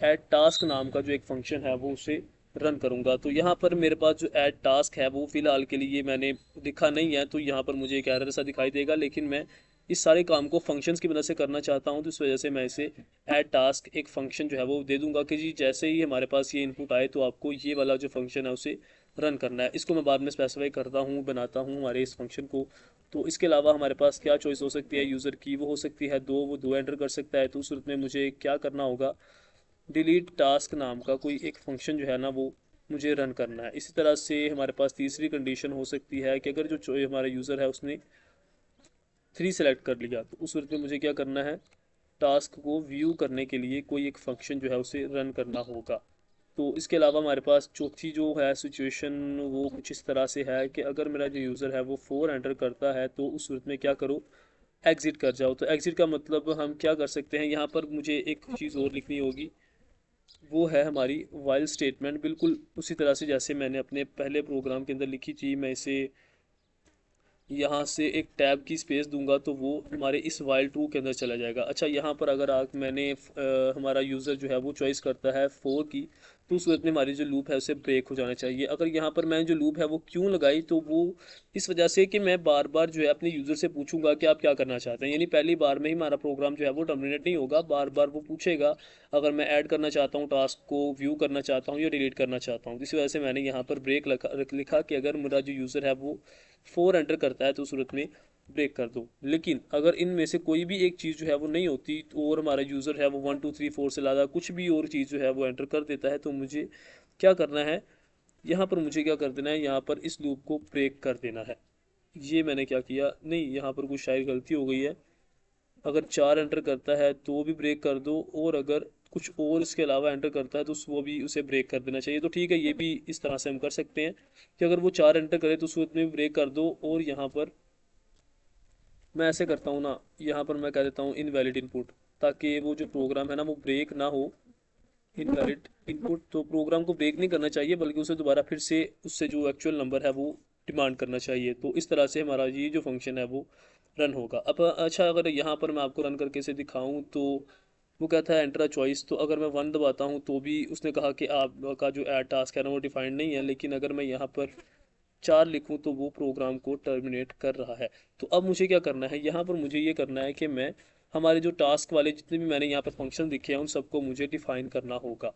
ऐड टास्क नाम का जो एक फंक्शन है वो उसे रन करूँगा। तो यहाँ पर मेरे पास जो ऐड टास्क है वो फ़िलहाल के लिए मैंने लिखा नहीं है, तो यहाँ पर मुझे एक एरर सा दिखाई देगा। लेकिन मैं इस सारे काम को फंक्शंस की मदद से करना चाहता हूँ तो इस वजह से मैं इसे ऐड टास्क एक फ़ंक्शन जो है वो दे दूँगा कि जी जैसे ही हमारे पास ये इनपुट आए तो आपको ये वाला जो फंक्शन है उसे रन करना है। इसको मैं बाद में स्पेसिफाई करता हूँ, बनाता हूँ हमारे इस फंक्शन को। तो इसके अलावा हमारे पास क्या चॉइस हो सकती है यूज़र की, वो हो सकती है दो, वो दो एंटर कर सकता है। तो उस सूरत में मुझे क्या करना होगा, डिलीट टास्क नाम का कोई एक फंक्शन जो है ना वो मुझे रन करना है। इसी तरह से हमारे पास तीसरी कंडीशन हो सकती है कि अगर जो हमारा यूज़र है उसने 3 सेलेक्ट कर लिया तो उस सूरत में मुझे क्या करना है, टास्क को व्यू करने के लिए कोई एक फंक्शन जो है उसे रन करना होगा। तो इसके अलावा हमारे पास चौथी जो है सिचुएशन वो कुछ इस तरह से है कि अगर मेरा जो यूज़र है वो 4 एंटर करता है तो उस सूरत में क्या करो, एग्ज़िट कर जाओ। तो एग्ज़िट का मतलब हम क्या कर सकते हैं, यहाँ पर मुझे एक चीज़ और लिखनी होगी वो है हमारी वाइल स्टेटमेंट, बिल्कुल उसी तरह से जैसे मैंने अपने पहले प्रोग्राम के अंदर लिखी थी। मैं इसे यहाँ से एक टैब की स्पेस दूंगा तो वो हमारे इस वाइल ट्रू के अंदर चला जाएगा। अच्छा, यहाँ पर अगर मैंने हमारा यूज़र जो है वो चॉइस करता है 4 की, तो उस सूरत में हमारी जो लूप है उसे ब्रेक हो जाना चाहिए। अगर यहाँ पर मैंने जो लूप है वो क्यों लगाई, तो वो इस वजह से कि मैं बार बार जो है अपने यूज़र से पूछूंगा कि आप क्या करना चाहते हैं, यानी पहली बार में ही हमारा प्रोग्राम जो है वो टर्मिनेट नहीं होगा, बार बार वो पूछेगा अगर मैं ऐड करना चाहता हूँ, टास्क को व्यू करना चाहता हूँ या डिलीट करना चाहता हूँ। इसी वजह से मैंने यहाँ पर ब्रेक लिखा कि अगर मेरा जो यूज़र है वो 4 एंटर करता है तो उस सूरत में ब्रेक कर दो। लेकिन अगर इनमें से कोई भी एक चीज़ जो है वो नहीं होती और हमारा यूज़र है वो 1 2 3 4 से ज़्यादा कुछ भी और चीज़ जो है वो एंटर कर देता है, तो मुझे क्या करना है, यहाँ पर मुझे क्या कर देना है, यहाँ पर इस लूप को ब्रेक कर देना है। ये मैंने क्या किया, नहीं यहाँ पर कुछ शायद गलती हो गई है। अगर 4 एंटर करता है तो भी ब्रेक कर दो, और अगर कुछ और इसके अलावा एंटर करता है तो वो भी उसे ब्रेक कर देना चाहिए। तो ठीक है, ये भी इस तरह से हम कर सकते हैं कि अगर वो 4 एंटर करे तो उसमें भी ब्रेक कर दो, और यहाँ पर मैं ऐसे करता हूँ ना, यहाँ पर मैं कह देता हूँ इनवैलिड इनपुट, ताकि वो जो प्रोग्राम है ना वो ब्रेक ना हो। इनवैलिड इनपुट, तो प्रोग्राम को ब्रेक नहीं करना चाहिए बल्कि उसे दोबारा फिर से उससे जो एक्चुअल नंबर है वो डिमांड करना चाहिए। तो इस तरह से हमारा ये जो फंक्शन है वो रन होगा। अब अच्छा, अगर यहाँ पर मैं आपको रन करके इसे दिखाऊँ तो वो कहता है एंटर अ चॉइस। तो अगर मैं 1 दबाता हूँ तो भी उसने कहा कि आपका जो ऐड टास्क है ना वो डिफाइंड नहीं है, लेकिन अगर मैं यहाँ पर 4 लिखूँ तो वो प्रोग्राम को टर्मिनेट कर रहा है। तो अब मुझे क्या करना है, यहाँ पर मुझे ये करना है कि मैं हमारे जो टास्क वाले जितने भी मैंने यहाँ पर फंक्शन दिखे हैं उन सबको मुझे डिफाइन करना होगा।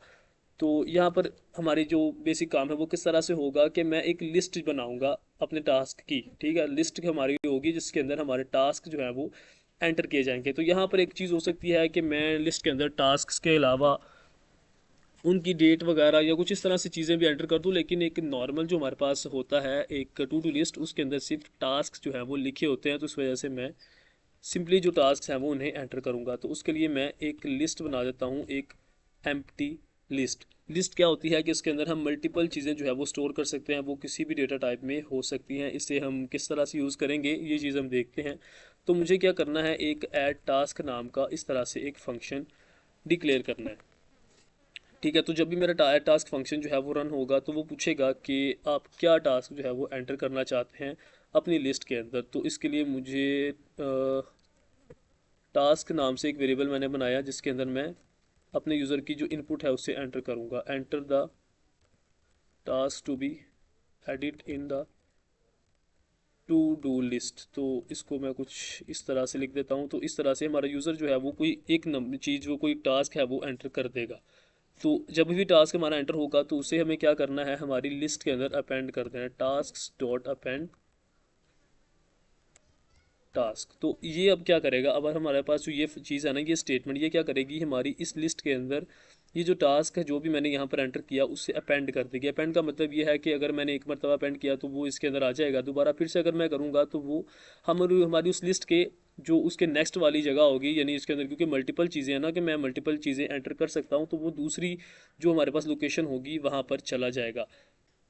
तो यहाँ पर हमारी जो बेसिक काम है वो किस तरह से होगा कि मैं एक लिस्ट बनाऊंगा अपने टास्क की। ठीक है, लिस्ट हमारी होगी जिसके अंदर हमारे टास्क जो है वो एंटर किए जाएंगे। तो यहाँ पर एक चीज़ हो सकती है कि मैं लिस्ट के अंदर टास्क के अलावा उनकी डेट वगैरह या कुछ इस तरह से चीज़ें भी एंटर कर दूँ, लेकिन एक नॉर्मल जो हमारे पास होता है एक टू डू लिस्ट, उसके अंदर सिर्फ टास्क जो है वो लिखे होते हैं। तो इस वजह से मैं सिंपली जो टास्क हैं वो उन्हें एंटर करूँगा। तो उसके लिए मैं एक लिस्ट बना देता हूँ, एक एम्प्टी लिस्ट। लिस्ट क्या होती है कि इसके अंदर हम मल्टीपल चीज़ें जो है वो स्टोर कर सकते हैं, वो किसी भी डेटा टाइप में हो सकती हैं। इसे हम किस तरह से यूज़ करेंगे ये चीज़ हम देखते हैं। तो मुझे क्या करना है, एक ऐड टास्क नाम का इस तरह से एक फंक्शन डिक्लेयर करना है। ठीक है, तो जब भी मेरा टास्क फंक्शन जो है वो रन होगा तो वो पूछेगा कि आप क्या टास्क जो है वो एंटर करना चाहते हैं अपनी लिस्ट के अंदर। तो इसके लिए मुझे टास्क नाम से एक वेरिएबल मैंने बनाया जिसके अंदर मैं अपने यूज़र की जो इनपुट है उसे एंटर करूँगा। Enter the task to be edit in the to do list. तो इसको मैं कुछ इस तरह से लिख देता हूँ। तो इस तरह से हमारा यूज़र जो है वो कोई एक नंबर चीज़, वो कोई टास्क है वो एंटर कर देगा। तो जब भी टास्क हमारा एंटर होगा तो उसे हमें क्या करना है, हमारी लिस्ट के अंदर अपेंड कर देना है, टास्क डॉट अपेंड टास्क। तो ये अब क्या करेगा, अब हमारे पास जो ये चीज़ है ना, ये स्टेटमेंट ये क्या करेगी, हमारी इस लिस्ट के अंदर ये जो टास्क है जो भी मैंने यहाँ पर एंटर किया उससे अपेंड कर देगी। अपेंड का मतलब ये है कि अगर मैंने एक मरतबा अपेंड किया तो वो इसके अंदर आ जाएगा, दोबारा फिर से अगर मैं करूँगा तो वो हमारी उस लिस्ट के जो उसके नेक्स्ट वाली जगह होगी, यानी इसके अंदर क्योंकि मल्टीपल चीज़ें हैं ना कि मैं मल्टीपल चीज़ें एंटर कर सकता हूँ, तो वो दूसरी जो हमारे पास लोकेशन होगी वहाँ पर चला जाएगा।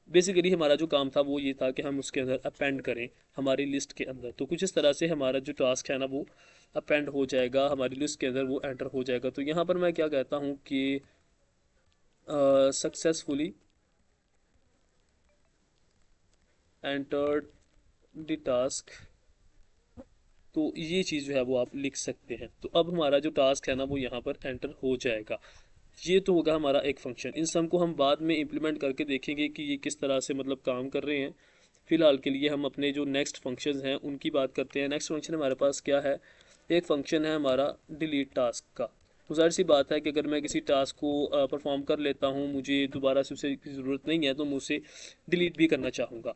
बेसिकली हमारा जो काम था वो ये था कि हम उसके अंदर अपेंड करें हमारी लिस्ट के अंदर। तो कुछ इस तरह से हमारा जो टास्क है ना वो अपेंड हो जाएगा, हमारी लिस्ट के अंदर वो एंटर हो जाएगा। तो यहाँ पर मैं क्या कहता हूँ कि सक्सेसफुली एंटर्ड द टास्क। तो ये चीज़ जो है वो आप लिख सकते हैं। तो अब हमारा जो टास्क है ना वो यहाँ पर एंटर हो जाएगा। ये तो होगा हमारा एक फंक्शन। इन सब को हम बाद में इम्प्लीमेंट करके देखेंगे कि ये किस तरह से मतलब काम कर रहे हैं। फिलहाल के लिए हम अपने जो नेक्स्ट फंक्शंस हैं उनकी बात करते हैं। नेक्स्ट फंक्शन हमारे पास क्या है, एक फंक्शन है हमारा डिलीट टास्क का। तो ज़ाहिर सी बात है कि अगर मैं किसी टास्क को परफॉर्म कर लेता हूँ, मुझे दोबारा से उसे की ज़रूरत नहीं है, तो मैं उसे डिलीट भी करना चाहूँगा।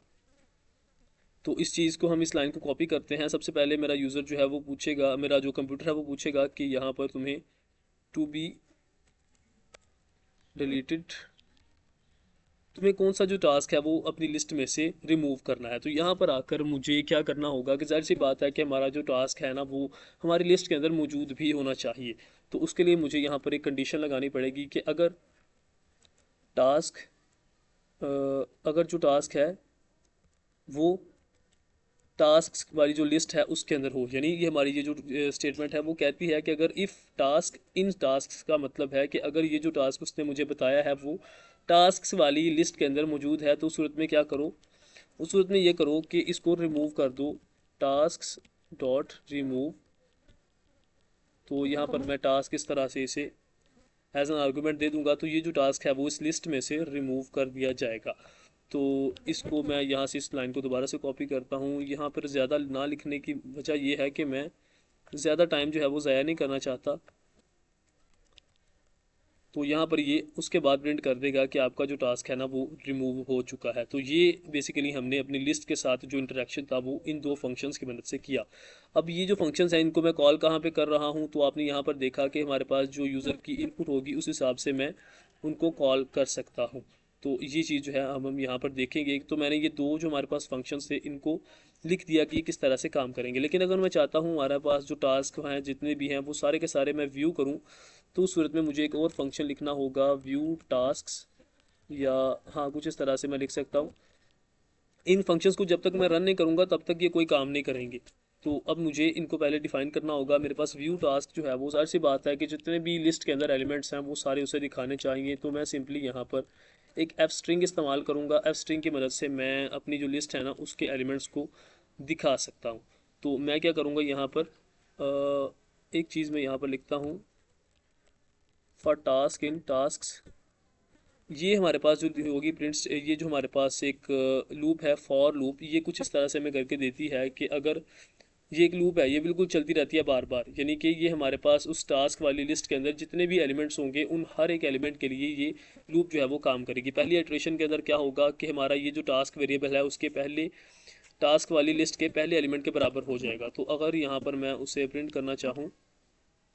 तो इस चीज़ को हम इस लाइन को कॉपी करते हैं। सबसे पहले मेरा यूज़र जो है वो पूछेगा, मेरा जो कंप्यूटर है वो पूछेगा कि यहाँ पर तुम्हें टू बी डिलीटेड, तुम्हें कौन सा जो टास्क है वो अपनी लिस्ट में से रिमूव करना है। तो यहाँ पर आकर मुझे क्या करना होगा कि जाहिर सी बात है कि हमारा जो टास्क है ना वो हमारी लिस्ट के अंदर मौजूद भी होना चाहिए। तो उसके लिए मुझे यहाँ पर एक कंडीशन लगानी पड़ेगी कि अगर टास्क अगर जो टास्क है वो टास्क वाली जो लिस्ट है उसके अंदर हो। यानी ये हमारी ये जो स्टेटमेंट है वो कहती है कि अगर इफ़ टास्क इन टास्क का मतलब है कि अगर ये जो टास्क उसने मुझे बताया है वो टास्क वाली लिस्ट के अंदर मौजूद है, तो उस सूरत में क्या करो, उस सूरत में ये करो कि इसको रिमूव कर दो, टास्क डॉट रिमूव। तो यहाँ पर मैं टास्क इस तरह से इसे एज एन आर्गूमेंट दे दूंगा, तो ये जो टास्क है वो इस लिस्ट में से रिमूव कर दिया जाएगा। तो इसको मैं यहाँ से इस लाइन को दोबारा से कॉपी करता हूँ। यहाँ पर ज़्यादा ना लिखने की वजह ये है कि मैं ज़्यादा टाइम जो है वो ज़ाया नहीं करना चाहता। तो यहाँ पर ये उसके बाद प्रिंट कर देगा कि आपका जो टास्क है ना वो रिमूव हो चुका है। तो ये बेसिकली हमने अपनी लिस्ट के साथ जो इंटरेक्शन था वो इन दो फंक्शंस की मदद से किया। अब ये जो फंक्शंस हैं इनको मैं कॉल कहाँ पे कर रहा हूँ, तो आपने यहाँ पर देखा कि हमारे पास जो यूज़र की इनपुट होगी उस हिसाब से मैं उनको कॉल कर सकता हूँ। तो ये चीज़ जो है हम यहाँ पर देखेंगे। तो मैंने ये दो जो हमारे पास फंक्शंस थे इनको लिख दिया कि किस तरह से काम करेंगे। लेकिन अगर मैं चाहता हूँ हमारे पास जो टास्क हैं जितने भी हैं वो सारे के सारे मैं व्यू करूँ, तो उस सूरत में मुझे एक और फंक्शन लिखना होगा, व्यू टास्क्स, या हाँ कुछ इस तरह से मैं लिख सकता हूँ। इन फंक्शंस को जब तक मैं रन नहीं करूँगा तब तक ये कोई काम नहीं करेंगे। तो अब मुझे इनको पहले डिफाइन करना होगा। मेरे पास व्यू टास्क जो है वो सारी सी बात है कि जितने भी लिस्ट के अंदर एलिमेंट्स हैं वो सारे उसे दिखाने चाहिए। तो मैं सिंपली यहाँ पर एक एफ स्ट्रिंग इस्तेमाल करूँगा। एफ स्ट्रिंग की मदद से मैं अपनी जो लिस्ट है ना उसके एलिमेंट्स को दिखा सकता हूँ। तो मैं क्या करूँगा यहाँ पर एक चीज़ मैं यहाँ पर लिखता हूँ, फॉर टास्क इन टास्क्स। ये हमारे पास जो होगी प्रिंट्स, ये जो हमारे पास एक लूप है फॉर लूप, ये कुछ इस तरह से हमें करके देती है कि अगर ये एक लूप है ये बिल्कुल चलती रहती है बार बार। यानी कि ये हमारे पास उस टास्क वाली लिस्ट के अंदर जितने भी एलिमेंट्स होंगे उन हर एक एलिमेंट के लिए ये लूप जो है वो काम करेगी। पहली इटरेशन के अंदर क्या होगा कि हमारा ये जो टास्क वेरिएबल है उसके पहले टास्क वाली लिस्ट के पहले एलिमेंट के बराबर हो जाएगा। तो अगर यहाँ पर मैं उसे प्रिंट करना चाहूँ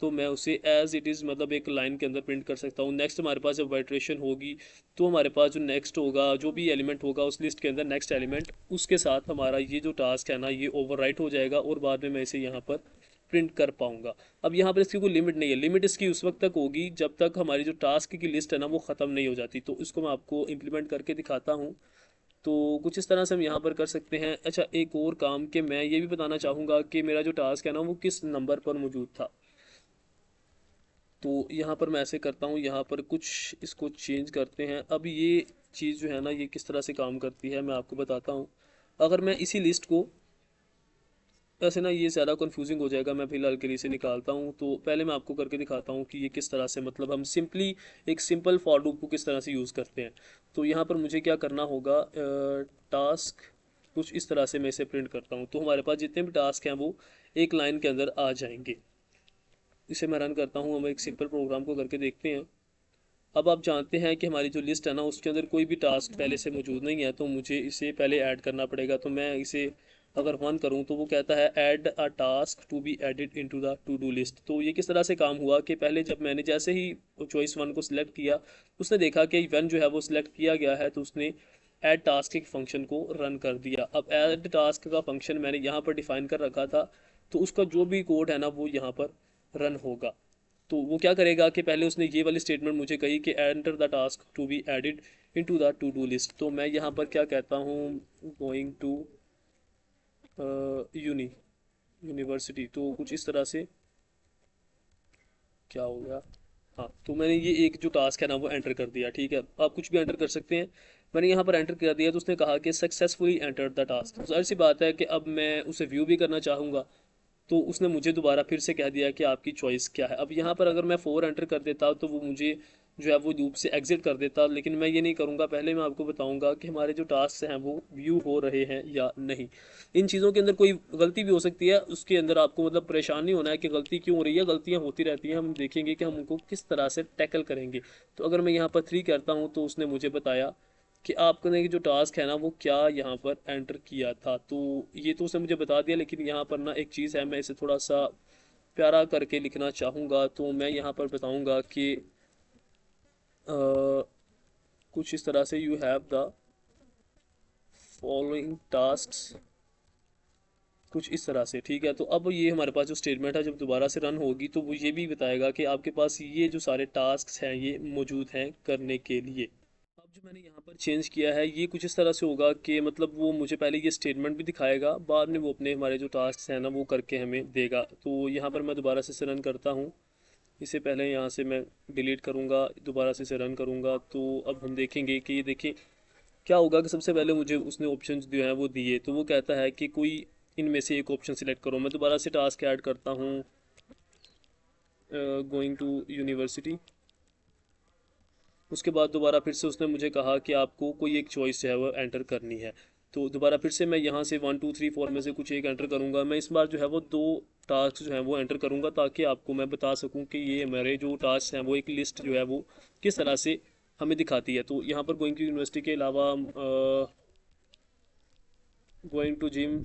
तो मैं उसे एज इट इज़ मतलब एक लाइन के अंदर प्रिंट कर सकता हूँ। नेक्स्ट हमारे पास जब वाइट्रेशन होगी तो हमारे पास जो नेक्स्ट होगा जो भी एलिमेंट होगा उस लिस्ट के अंदर नेक्स्ट एलिमेंट उसके साथ हमारा ये जो टास्क है ना ये ओवरराइट हो जाएगा और बाद में मैं इसे यहाँ पर प्रिंट कर पाऊंगा। अब यहाँ पर इसकी कोई लिमिट नहीं है, लिमिट इसकी उस वक्त तक होगी जब तक हमारी जो टास्क की लिस्ट है ना वो ख़त्म नहीं हो जाती। तो इसको मैं आपको इम्प्लीमेंट करके दिखाता हूँ। तो कुछ इस तरह से हम यहाँ पर कर सकते हैं। अच्छा एक और काम कि मैं ये भी बताना चाहूँगा कि मेरा जो टास्क है ना वो किस नंबर पर मौजूद था। तो यहाँ पर मैं ऐसे करता हूँ, यहाँ पर कुछ इसको चेंज करते हैं। अब ये चीज़ जो है ना ये किस तरह से काम करती है मैं आपको बताता हूँ। अगर मैं इसी लिस्ट को वैसे ना ये ज़्यादा कंफ्यूजिंग हो जाएगा, मैं फिलहाल के लिए इसे निकालता हूँ। तो पहले मैं आपको करके दिखाता हूँ कि ये किस तरह से मतलब हम सिंपली एक सिंपल फॉर लूप को किस तरह से यूज़ करते हैं। तो यहाँ पर मुझे क्या करना होगा, टास्क कुछ इस तरह से मैं इसे प्रिंट करता हूँ। तो हमारे पास जितने भी टास्क हैं वो एक लाइन के अंदर आ जाएंगे। इसे मैं रन करता हूँ, हम एक सिंपल प्रोग्राम को करके देखते हैं। अब आप जानते हैं कि हमारी जो लिस्ट है ना उसके अंदर कोई भी टास्क पहले से मौजूद नहीं है, तो मुझे इसे पहले ऐड करना पड़ेगा। तो मैं इसे अगर वन करूं तो वो कहता है add a task to be added into the to do list. तो ये किस तरह से काम हुआ कि पहले जब मैंने जैसे ही चॉइस वन को सिलेक्ट किया उसने देखा कि वन जो है वो सिलेक्ट किया गया है, तो उसने ऐड टास्क के फंक्शन को रन कर दिया। अब ऐड टास्क का फंक्शन मैंने यहाँ पर डिफाइन कर रखा था, तो उसका जो भी कोड है ना वो यहाँ पर रन होगा। तो वो क्या करेगा कि पहले उसने ये वाली स्टेटमेंट मुझे कही कि enter the task to be added into the to do list. तो मैं यहाँ पर क्या कहता हूँ, गोइंग टू यूनिवर्सिटी। तो कुछ इस तरह से क्या हो गया, हाँ तो मैंने ये एक जो टास्क है ना वो एंटर कर दिया। ठीक है, आप कुछ भी एंटर कर सकते हैं। मैंने यहाँ पर एंटर कर दिया तो उसने कहा कि सक्सेसफुली एंटर द टास्क। तो जाहिर सी बात है कि अब मैं उसे व्यू भी करना चाहूँगा, तो उसने मुझे दोबारा फिर से कह दिया कि आपकी चॉइस क्या है। अब यहाँ पर अगर मैं 4 एंटर कर देता तो वो मुझे जो है वो लूप से एग्जिट कर देता, लेकिन मैं ये नहीं करूँगा। पहले मैं आपको बताऊँगा कि हमारे जो टास्क हैं वो व्यू हो रहे हैं या नहीं। इन चीज़ों के अंदर कोई गलती भी हो सकती है, उसके अंदर आपको मतलब परेशान नहीं होना है कि गलती क्यों हो रही है। गलतियाँ होती रहती हैं, हम देखेंगे कि हम उनको किस तरह से टैकल करेंगे। तो अगर मैं यहाँ पर 3 करता हूँ तो उसने मुझे बताया कि आपने जो टास्क है ना वो क्या यहाँ पर एंटर किया था। तो ये तो उसने मुझे बता दिया, लेकिन यहाँ पर ना एक चीज़ है, मैं इसे थोड़ा सा प्यारा करके लिखना चाहूँगा। तो मैं यहाँ पर बताऊँगा कि कुछ इस तरह से, you have the following task, कुछ इस तरह से। ठीक है, तो अब ये हमारे पास जो स्टेटमेंट है जब दोबारा से रन होगी तो वो ये भी बताएगा कि आपके पास ये जो सारे टास्क हैं ये मौजूद हैं करने के लिए। अब जो मैंने यहाँ पर चेंज किया है ये कुछ इस तरह से होगा कि मतलब वो मुझे पहले ये स्टेटमेंट भी दिखाएगा, बाद में वो अपने हमारे जो टास्क हैं ना वो करके हमें देगा। तो यहाँ पर मैं दोबारा से रन करता हूँ। इससे पहले यहाँ से मैं डिलीट करूँगा, दोबारा से इसे रन करूँगा। तो अब हम देखेंगे कि देखें क्या होगा कि सबसे पहले मुझे उसने ऑप्शन जो हैं वो दिए। तो वो कहता है कि कोई इनमें से एक ऑप्शन सिलेक्ट करो। मैं दोबारा से टास्क ऐड करता हूँ, गोइंग टू यूनिवर्सिटी। उसके बाद दोबारा फिर से उसने मुझे कहा कि आपको कोई एक चॉइस जो है वो एंटर करनी है। तो दोबारा फिर से मैं यहाँ से 1 2 3 4 में से कुछ एक एंटर करूँगा। मैं इस बार जो है वो 2 टास्क जो हैं वो एंटर करूँगा, ताकि आपको मैं बता सकूँ कि ये हमारे जो टास्क हैं वो एक लिस्ट जो है वो किस तरह से हमें दिखाती है। तो यहाँ पर गोइंग टू यूनिवर्सिटी के अलावा गोइंग टू जिम,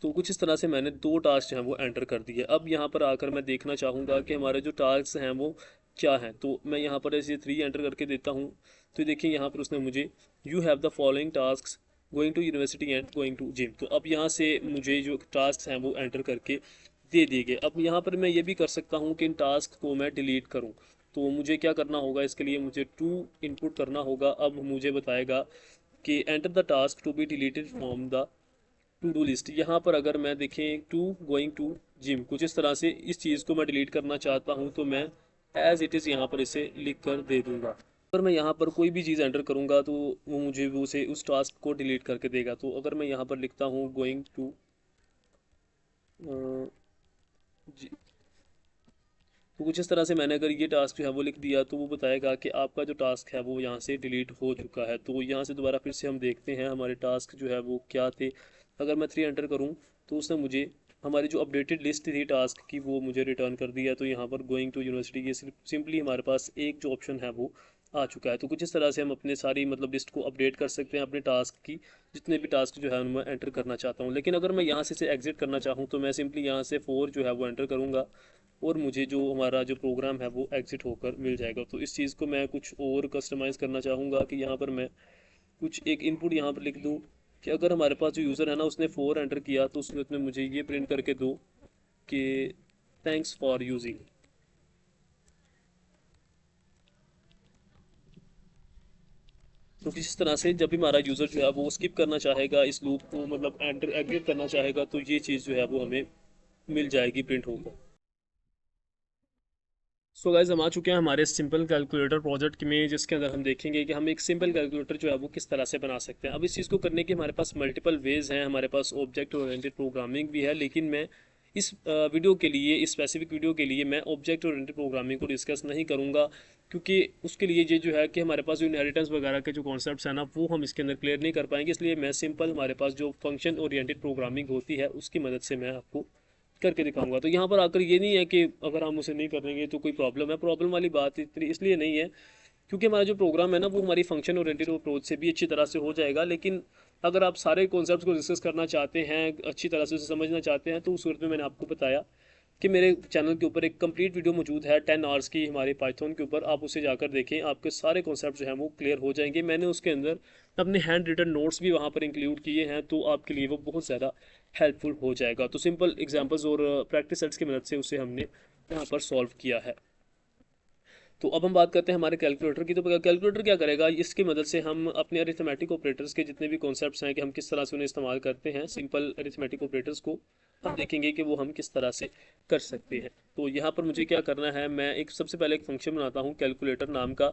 तो कुछ इस तरह से मैंने 2 टास्क जो हैं वो एंटर कर दिए। अब यहाँ पर आकर मैं देखना चाहूँगा कि हमारे जो टास्क हैं वो क्या हैं। तो मैं यहाँ पर ऐसे 3 एंटर करके देता हूँ। तो देखिए यहाँ पर उसने मुझे you have the following task, going to university and going to gym. तो अब यहाँ से मुझे जो टास्क हैं वो एंटर करके दे दिए गए। अब यहाँ पर मैं ये भी कर सकता हूँ कि इन टास्क को मैं डिलीट करूँ। तो मुझे क्या करना होगा, इसके लिए मुझे टू इनपुट करना होगा। अब मुझे बताएगा कि enter the task to be deleted from the to do list. यहाँ पर अगर मैं देखें टू गोइंग टू जिम, कुछ इस तरह से इस चीज़ को मैं डिलीट करना चाहता हूँ, तो मैं एज इट इज़ यहाँ पर इसे लिख कर दे दूँगा। अगर मैं यहाँ पर कोई भी चीज़ एंटर करूँगा तो वो मुझे वो उसे उस टास्क को डिलीट करके देगा। तो अगर मैं यहाँ पर लिखता हूँ गोइंग टू जी, तो कुछ इस तरह से मैंने अगर ये टास्क जो है वो लिख दिया, तो वो बताएगा कि आपका जो टास्क है वो यहाँ से डिलीट हो चुका है। तो यहाँ से दोबारा फिर से हम देखते हैं हमारे टास्क जो है वो क्या थे। अगर मैं 3 एंटर करूँ तो उसने मुझे हमारी जो अपडेटेड लिस्ट थी टास्क की वो मुझे रिटर्न कर दिया। तो यहाँ पर गोइंग टू यूनिवर्सिटी ये सिर्फ सिंपली हमारे पास एक जो ऑप्शन है वो आ चुका है। तो कुछ इस तरह से हम अपने सारी मतलब लिस्ट को अपडेट कर सकते हैं अपने टास्क की, जितने भी टास्क जो है उनमें एंटर करना चाहता हूँ। लेकिन अगर मैं यहाँ से इसे एग्जिट करना चाहूँ तो मैं सिंपली यहाँ से 4 जो है वो एंटर करूँगा, और मुझे जो हमारा जो प्रोग्राम है वो एग्जिट होकर मिल जाएगा। तो इस चीज़ को मैं कुछ और कस्टमाइज़ करना चाहूँगा कि यहाँ पर मैं कुछ एक इनपुट यहाँ पर लिख दूँ कि अगर हमारे पास जो यूज़र है ना उसने 4 एंटर किया तो उसमें मुझे ये प्रिंट करके दो कि थैंक्स फॉर यूजिंग। तो इस तरह से जब भी हमारा यूज़र जो है वो स्किप करना चाहेगा इस लूप को, मतलब एंटर एग्जिट करना चाहेगा, तो ये चीज़ जो है वो हमें मिल जाएगी प्रिंट होकर। सो गाइज हम आ चुके हैं हमारे सिंपल कैलकुलेटर प्रोजेक्ट में, जिसके अंदर हम देखेंगे कि हम एक सिंपल कैलकुलेटर जो है वो किस तरह से बना सकते हैं। अब इस चीज़ को करने के हमारे पास मल्टीपल वेज हैं। हमारे पास ऑब्जेक्ट ओरिएंटेड प्रोग्रामिंग भी है, लेकिन मैं इस वीडियो के लिए, इस स्पेसिफिक वीडियो के लिए मैं ऑब्जेक्ट ओरिएंटेड प्रोग्रामिंग को डिस्कस नहीं करूँगा, क्योंकि उसके लिए ये जो है कि हमारे पास जो इनहेरिटेंस वगैरह के जो कॉन्सेप्ट्स हैं ना वो हम इसके अंदर क्लियर नहीं कर पाएंगे। इसलिए मैं सिंपल हमारे पास जो फंक्शन ओरिएंटेड प्रोग्रामिंग होती है उसकी मदद से मैं आपको करके दिखाऊंगा। तो यहाँ पर आकर ये नहीं है कि अगर हम उसे नहीं करेंगे तो कोई प्रॉब्लम है, प्रॉब्लम वाली बात इतनी इसलिए नहीं है क्योंकि हमारा जो प्रोग्राम है ना वो हमारी फंक्शन ओरिएंटेड अप्रोच से भी अच्छी तरह से हो जाएगा। लेकिन अगर आप सारे कॉन्सेप्ट्स को डिस्कस करना चाहते हैं, अच्छी तरह से उसे समझना चाहते हैं, तो उस सूरत में मैंने आपको बताया कि मेरे चैनल के ऊपर एक कंप्लीट वीडियो मौजूद है 10 आवर्स की हमारे पाइथन के ऊपर। आप उसे जाकर देखें, आपके सारे कॉन्सेप्ट जो हैं वो क्लियर हो जाएंगे। मैंने उसके अंदर अपने हैंड रिटन नोट्स भी वहाँ पर इंक्लूड किए हैं, तो आपके लिए वो बहुत ज़्यादा हेल्पफुल हो जाएगा। तो सिंपल एग्जांपल्स और प्रैक्टिस सेट्स की मदद से उसे हमने यहाँ पर सॉल्व किया है। तो अब हम बात करते हैं हमारे कैलकुलेटर की। तो कैलकुलेटर क्या करेगा, इसकी मदद से हम अपने अरिथमेटिक ऑपरेटर्स के जितने भी कॉन्सेप्ट्स हैं कि हम किस तरह से उन्हें इस्तेमाल करते हैं, सिंपल अरिथमेटिक ऑपरेटर्स को हम देखेंगे कि वो हम किस तरह से कर सकते हैं। तो यहाँ पर मुझे क्या करना है, मैं एक सबसे पहले एक फंक्शन बनाता हूँ कैलकुलेटर नाम का,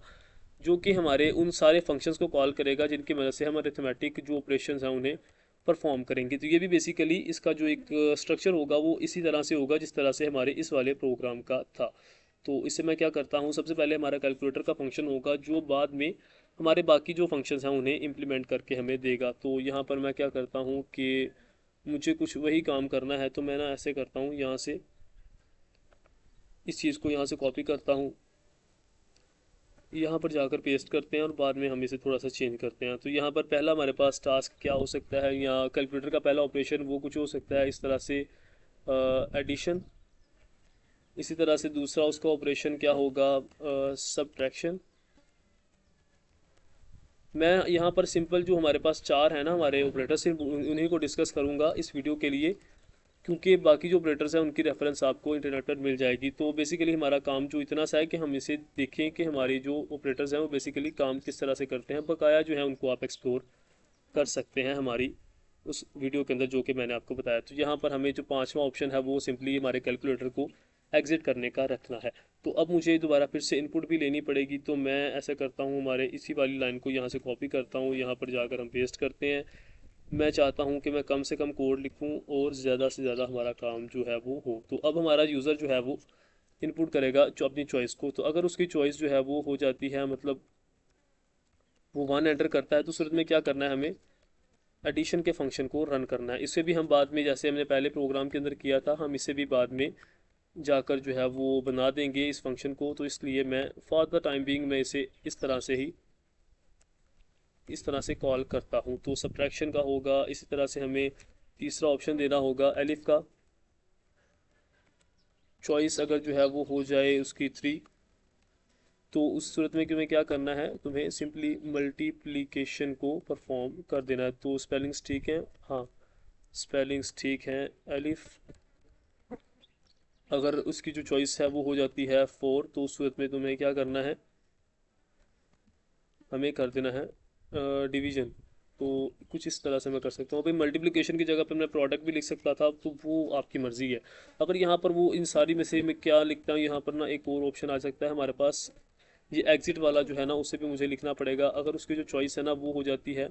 जो कि हमारे उन सारे फंक्शंस को कॉल करेगा जिनकी मदद से हम अरिथमेटिक जो ऑपरेशंस हैं उन्हें परफॉर्म करेंगे। तो ये भी बेसिकली इसका जो एक स्ट्रक्चर होगा वो इसी तरह से होगा जिस तरह से हमारे इस वाले प्रोग्राम का था। तो इससे मैं क्या करता हूँ, सबसे पहले हमारा कैलकुलेटर का फंक्शन होगा जो बाद में हमारे बाकी जो फंक्शंस हैं उन्हें इम्प्लीमेंट करके हमें देगा। तो यहाँ पर मैं क्या करता हूँ कि मुझे कुछ वही काम करना है, तो मैं ना ऐसे करता हूँ, यहाँ से इस चीज़ को यहाँ से कॉपी करता हूँ, यहाँ पर जाकर पेस्ट करते हैं और बाद में हम इसे थोड़ा सा चेंज करते हैं। तो यहाँ पर पहला हमारे पास टास्क क्या हो सकता है, या कैलकुलेटर का पहला ऑपरेशन वो कुछ हो सकता है इस तरह से एडिशन। इसी तरह से दूसरा उसका ऑपरेशन क्या होगा, सब्ट्रैक्शन। मैं यहाँ पर सिंपल जो हमारे पास 4 है ना हमारे ऑपरेटर, सिर्फ उन्हीं को डिस्कस करूँगा इस वीडियो के लिए। क्योंकि बाकी जो ऑपरेटर्स हैं उनकी रेफरेंस आपको इंटरनेट पर मिल जाएगी। तो बेसिकली हमारा काम जो इतना सा है कि हम इसे देखें कि हमारी जो ऑपरेटर्स हैं वो बेसिकली काम किस तरह से करते हैं, बकाया जो है उनको आप एक्सप्लोर कर सकते हैं हमारी उस वीडियो के अंदर जो कि मैंने आपको बताया। तो यहाँ पर हमें जो पांचवा ऑप्शन है वो सिंपली हमारे कैलकुलेटर को एग्जिट करने का रखना है। तो अब मुझे दोबारा फिर से इनपुट भी लेनी पड़ेगी, तो मैं ऐसा करता हूँ, हमारे इसी वाली लाइन को यहाँ से कॉपी करता हूँ, यहाँ पर जाकर हम पेस्ट करते हैं। मैं चाहता हूँ कि मैं कम से कम कोड लिखूँ और ज़्यादा से ज़्यादा हमारा काम जो है वो हो। तो अब हमारा यूज़र जो है वो इनपुट करेगा जो अपनी चॉइस को। तो अगर उसकी चॉइस जो है वो हो जाती है, मतलब वो 1 एंटर करता है, तो सूरत में क्या करना है, हमें एडिशन के फंक्शन को रन करना है। इसे भी हम बाद में, जैसे हमने पहले प्रोग्राम के अंदर किया था, हम इसे भी बाद में जाकर जो है वो बना देंगे इस फंक्शन को। तो इसलिए मैं फॉर द टाइम बीइंग मैं इसे इस तरह से कॉल करता हूँ। तो सब्ट्रैक्शन का होगा, इसी तरह से हमें तीसरा ऑप्शन देना होगा एलिफ का। चॉइस अगर जो है वो हो जाए उसकी 3, तो उस सूरत में तुम्हें क्या करना है, तुम्हें सिंपली मल्टीप्लिकेशन को परफॉर्म कर देना है। तो स्पेलिंग्स ठीक हैं, हाँ स्पेलिंग्स ठीक हैं। एलिफ अगर उसकी जो चॉइस है वो हो जाती है 4, तो उस सूरत में तुम्हें क्या करना है, हमें कर देना है डिवीजन। तो कुछ इस तरह से मैं कर सकता हूँ। भाई मल्टीप्लिकेशन की जगह पर मैं प्रोडक्ट भी लिख सकता था, तो वो आपकी मर्ज़ी है। अगर यहाँ पर वो इन सारी में से मैं क्या लिखता हूँ, यहाँ पर ना एक और ऑप्शन आ सकता है हमारे पास, ये एग्जिट वाला जो है ना, उसे भी मुझे लिखना पड़ेगा। अगर उसकी जो चॉइस है ना वो हो जाती है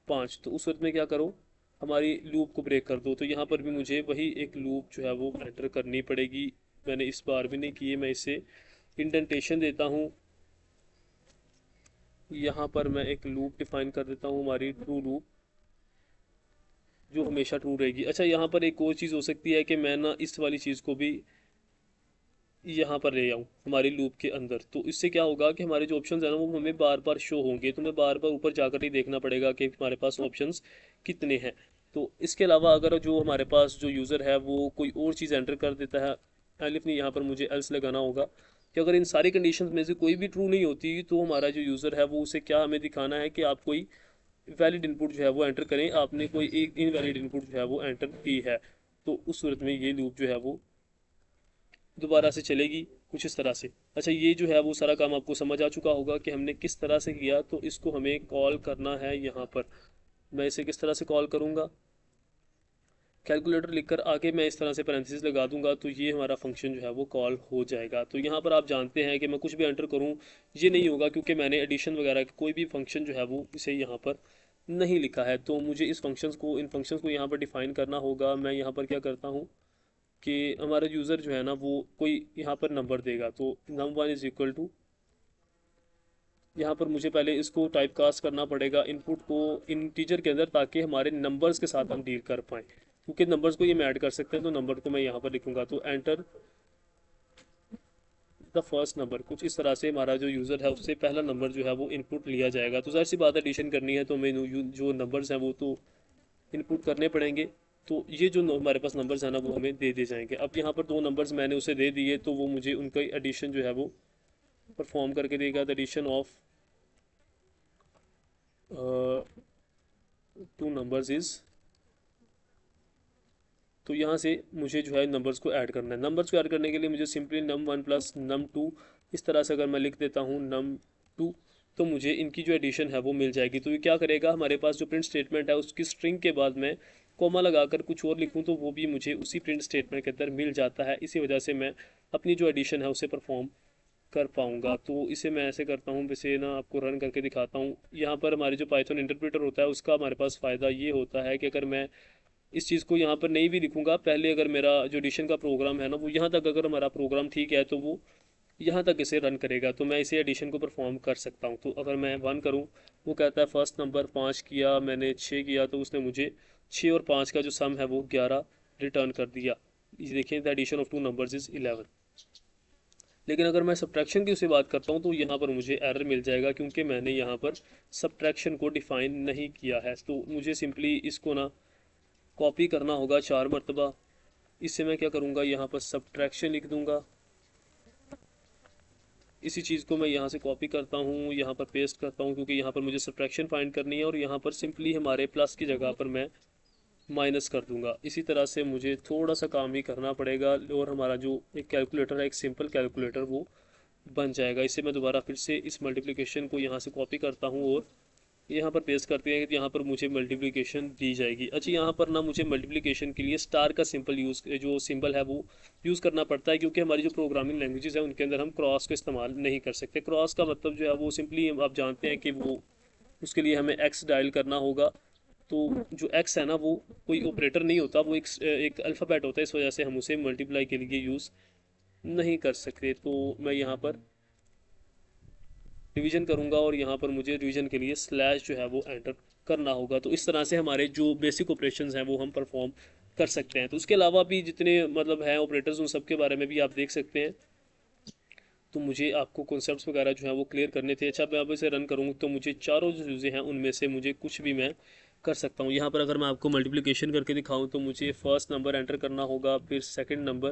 5, तो उस वक्त में क्या करो, हमारी लूप को ब्रेक कर दो। तो यहाँ पर भी मुझे वही एक लूप जो है वो एंटर करनी पड़ेगी। मैंने इस बार भी नहीं की है, मैं इसे इंडेंटेशन देता हूँ। यहाँ पर मैं एक लूप डिफाइन कर देता हूँ, हमारी ट्रू लूप जो हमेशा ट्रू रहेगी। अच्छा, यहाँ पर एक और चीज़ हो सकती है कि मैं ना इस वाली चीज़ को भी यहाँ पर ले आऊँ हमारे लूप के अंदर। तो इससे क्या होगा कि हमारे जो ऑप्शंस है ना वो हमें बार बार शो होंगे, तो हमें बार बार ऊपर जाकर ही देखना पड़ेगा कि हमारे पास ऑप्शंस कितने हैं। तो इसके अलावा अगर जो हमारे पास जो यूज़र है वो कोई और चीज़ एंटर कर देता है, एलिफ नहीं, यहाँ पर मुझे एल्स लगाना होगा कि अगर इन सारी कंडीशंस में से कोई भी ट्रू नहीं होती, तो हमारा जो यूज़र है वो उसे क्या हमें दिखाना है कि आप कोई वैलिड इनपुट जो है वो एंटर करें, आपने कोई एक इनवैलिड इनपुट जो है वो एंटर की है। तो उस सूरत में ये लूप जो है वो दोबारा से चलेगी कुछ इस तरह से। अच्छा, ये जो है वो सारा काम आपको समझ आ चुका होगा कि हमने किस तरह से किया। तो इसको हमें कॉल करना है यहाँ पर। मैं इसे किस तरह से कॉल करूँगा, कैलकुलेटर लिखकर आगे मैं इस तरह से पैरेंथेसिस लगा दूंगा, तो ये हमारा फंक्शन जो है वो कॉल हो जाएगा। तो यहाँ पर आप जानते हैं कि मैं कुछ भी एंटर करूँ ये नहीं होगा, क्योंकि मैंने एडिशन वगैरह कोई भी फंक्शन जो है वो इसे यहाँ पर नहीं लिखा है। तो मुझे इन फंक्शंस को यहाँ पर डिफाइन करना होगा। मैं यहाँ पर क्या करता हूँ कि हमारा यूज़र जो है ना वो कोई यहाँ पर नंबर देगा, तो num1 इज इक्वल टू, यहाँ पर मुझे पहले इसको टाइप कास्ट करना पड़ेगा इनपुट को इंटीजर के अंदर, ताकि हमारे नंबर्स के साथ हम डील कर पाएँ, क्योंकि नंबर्स को ये मैं ऐड कर सकते हैं। तो नंबर को मैं यहाँ पर लिखूंगा, तो एंटर द फर्स्ट नंबर, कुछ इस तरह से हमारा जो यूज़र है उससे पहला नंबर जो है वो इनपुट लिया जाएगा। तो ज़ाहिर सी बात है एडिशन करनी है तो हमें जो नंबर्स हैं वो तो इनपुट करने पड़ेंगे। तो ये जो हमारे पास नंबर्स हैं ना वो हमें दे दिए जाएंगे। अब यहाँ पर 2 नंबर्स मैंने उसे दे दिए, तो वो मुझे उनका एडिशन जो है वो परफॉर्म करके देगा। The addition of 2 numbers is, तो यहाँ से मुझे जो है नंबर्स को ऐड करना है। नंबर्स को ऐड करने के लिए मुझे सिंपली num1 प्लस num2 इस तरह से अगर मैं लिख देता हूँ num2, तो मुझे इनकी जो एडिशन है वो मिल जाएगी। तो ये क्या करेगा, हमारे पास जो प्रिंट स्टेटमेंट है उसकी स्ट्रिंग के बाद में कॉमा लगाकर कुछ और लिखूँ तो वो भी मुझे उसी प्रिंट स्टेटमेंट के अंदर मिल जाता है। इसी वजह से मैं अपनी जो एडिशन है उसे परफॉर्म कर पाऊंगा। तो इसे मैं ऐसे करता हूँ, वैसे ना आपको रन करके दिखाता हूँ। यहाँ पर हमारे जो पाइथन इंटरप्रेटर होता है उसका हमारे पास फ़ायदा ये होता है कि अगर मैं इस चीज़ को यहाँ पर नहीं भी लिखूंगा, पहले अगर मेरा जो एडिशन का प्रोग्राम है ना वो यहाँ तक, अगर हमारा प्रोग्राम ठीक है तो वो यहाँ तक इसे रन करेगा, तो मैं इसे एडिशन को परफॉर्म कर सकता हूँ। तो अगर मैं 1 करूँ, वो कहता है फर्स्ट नंबर 5 किया, मैंने 6 किया, तो उसने मुझे 6 और 5 का जो सम है वो 11 रिटर्न कर दिया। ये देखिए, the addition of 2 numbers is 11। लेकिन अगर मैं सब्ट्रैक्शन की उसे बात करता हूँ तो यहाँ पर मुझे एरर मिल जाएगा, क्योंकि मैंने यहाँ पर सब्ट्रैक्शन को डिफाइन नहीं किया है। तो मुझे सिंपली इसको ना कॉपी करना होगा 4 मरतबा। इससे मैं क्या करूँगा, यहाँ पर सब्ट्रैक्शन लिख दूँगा। इसी चीज़ को मैं यहाँ से कॉपी करता हूँ, यहाँ पर पेस्ट करता हूँ, क्योंकि यहाँ पर मुझे सब्ट्रैक्शन फाइंड करनी है। और यहाँ पर सिंपली हमारे प्लस की जगह पर मैं माइनस कर दूंगा। इसी तरह से मुझे थोड़ा सा काम ही करना पड़ेगा और हमारा जो एक कैलकुलेटर है, एक सिंपल कैलकुलेटर, वो बन जाएगा। इसे मैं दोबारा फिर से इस मल्टीप्लिकेशन को यहाँ से कॉपी करता हूँ और यहाँ पर पेस्ट करते हैं कि यहाँ पर मुझे मल्टीप्लिकेशन दी जाएगी। अच्छा, यहाँ पर ना मुझे मल्टीप्लिकेशन के लिए स्टार का सिंपल यूज़, जो सिंबल है वो यूज़ करना पड़ता है, क्योंकि हमारी जो प्रोग्रामिंग लैंग्वेजेस है उनके अंदर हम क्रॉस का इस्तेमाल नहीं कर सकते। क्रॉस का मतलब जो है वो सिंपली आप जानते हैं कि वो उसके लिए हमें एक्स डायल करना होगा। तो जो एक्स है ना वो कोई ऑपरेटर नहीं होता, वो एक अल्फ़ाबेट होता है, इस वजह से हम उसे मल्टीप्लाई के लिए यूज़ नहीं कर सकते। तो मैं यहाँ पर रिवीजन करूँगा और यहाँ पर मुझे रिवीजन के लिए स्लैश जो है वो एंटर करना होगा। तो इस तरह से हमारे जो बेसिक ऑपरेशंस हैं वो हम परफॉर्म कर सकते हैं। तो उसके अलावा भी जितने मतलब हैं ऑपरेटर्स, उन सब के बारे में भी आप देख सकते हैं। तो मुझे आपको कॉन्सेप्ट्स वगैरह जो है वो क्लियर करने थे। अच्छा, मैं अब इसे रन करूँगा तो मुझे चारों जो चीज़ें हैं उनमें से मुझे कुछ भी मैं कर सकता हूँ। यहाँ पर अगर मैं आपको मल्टीप्लिकेशन करके दिखाऊँ तो मुझे फर्स्ट नंबर एंटर करना होगा, फिर सेकंड नंबर,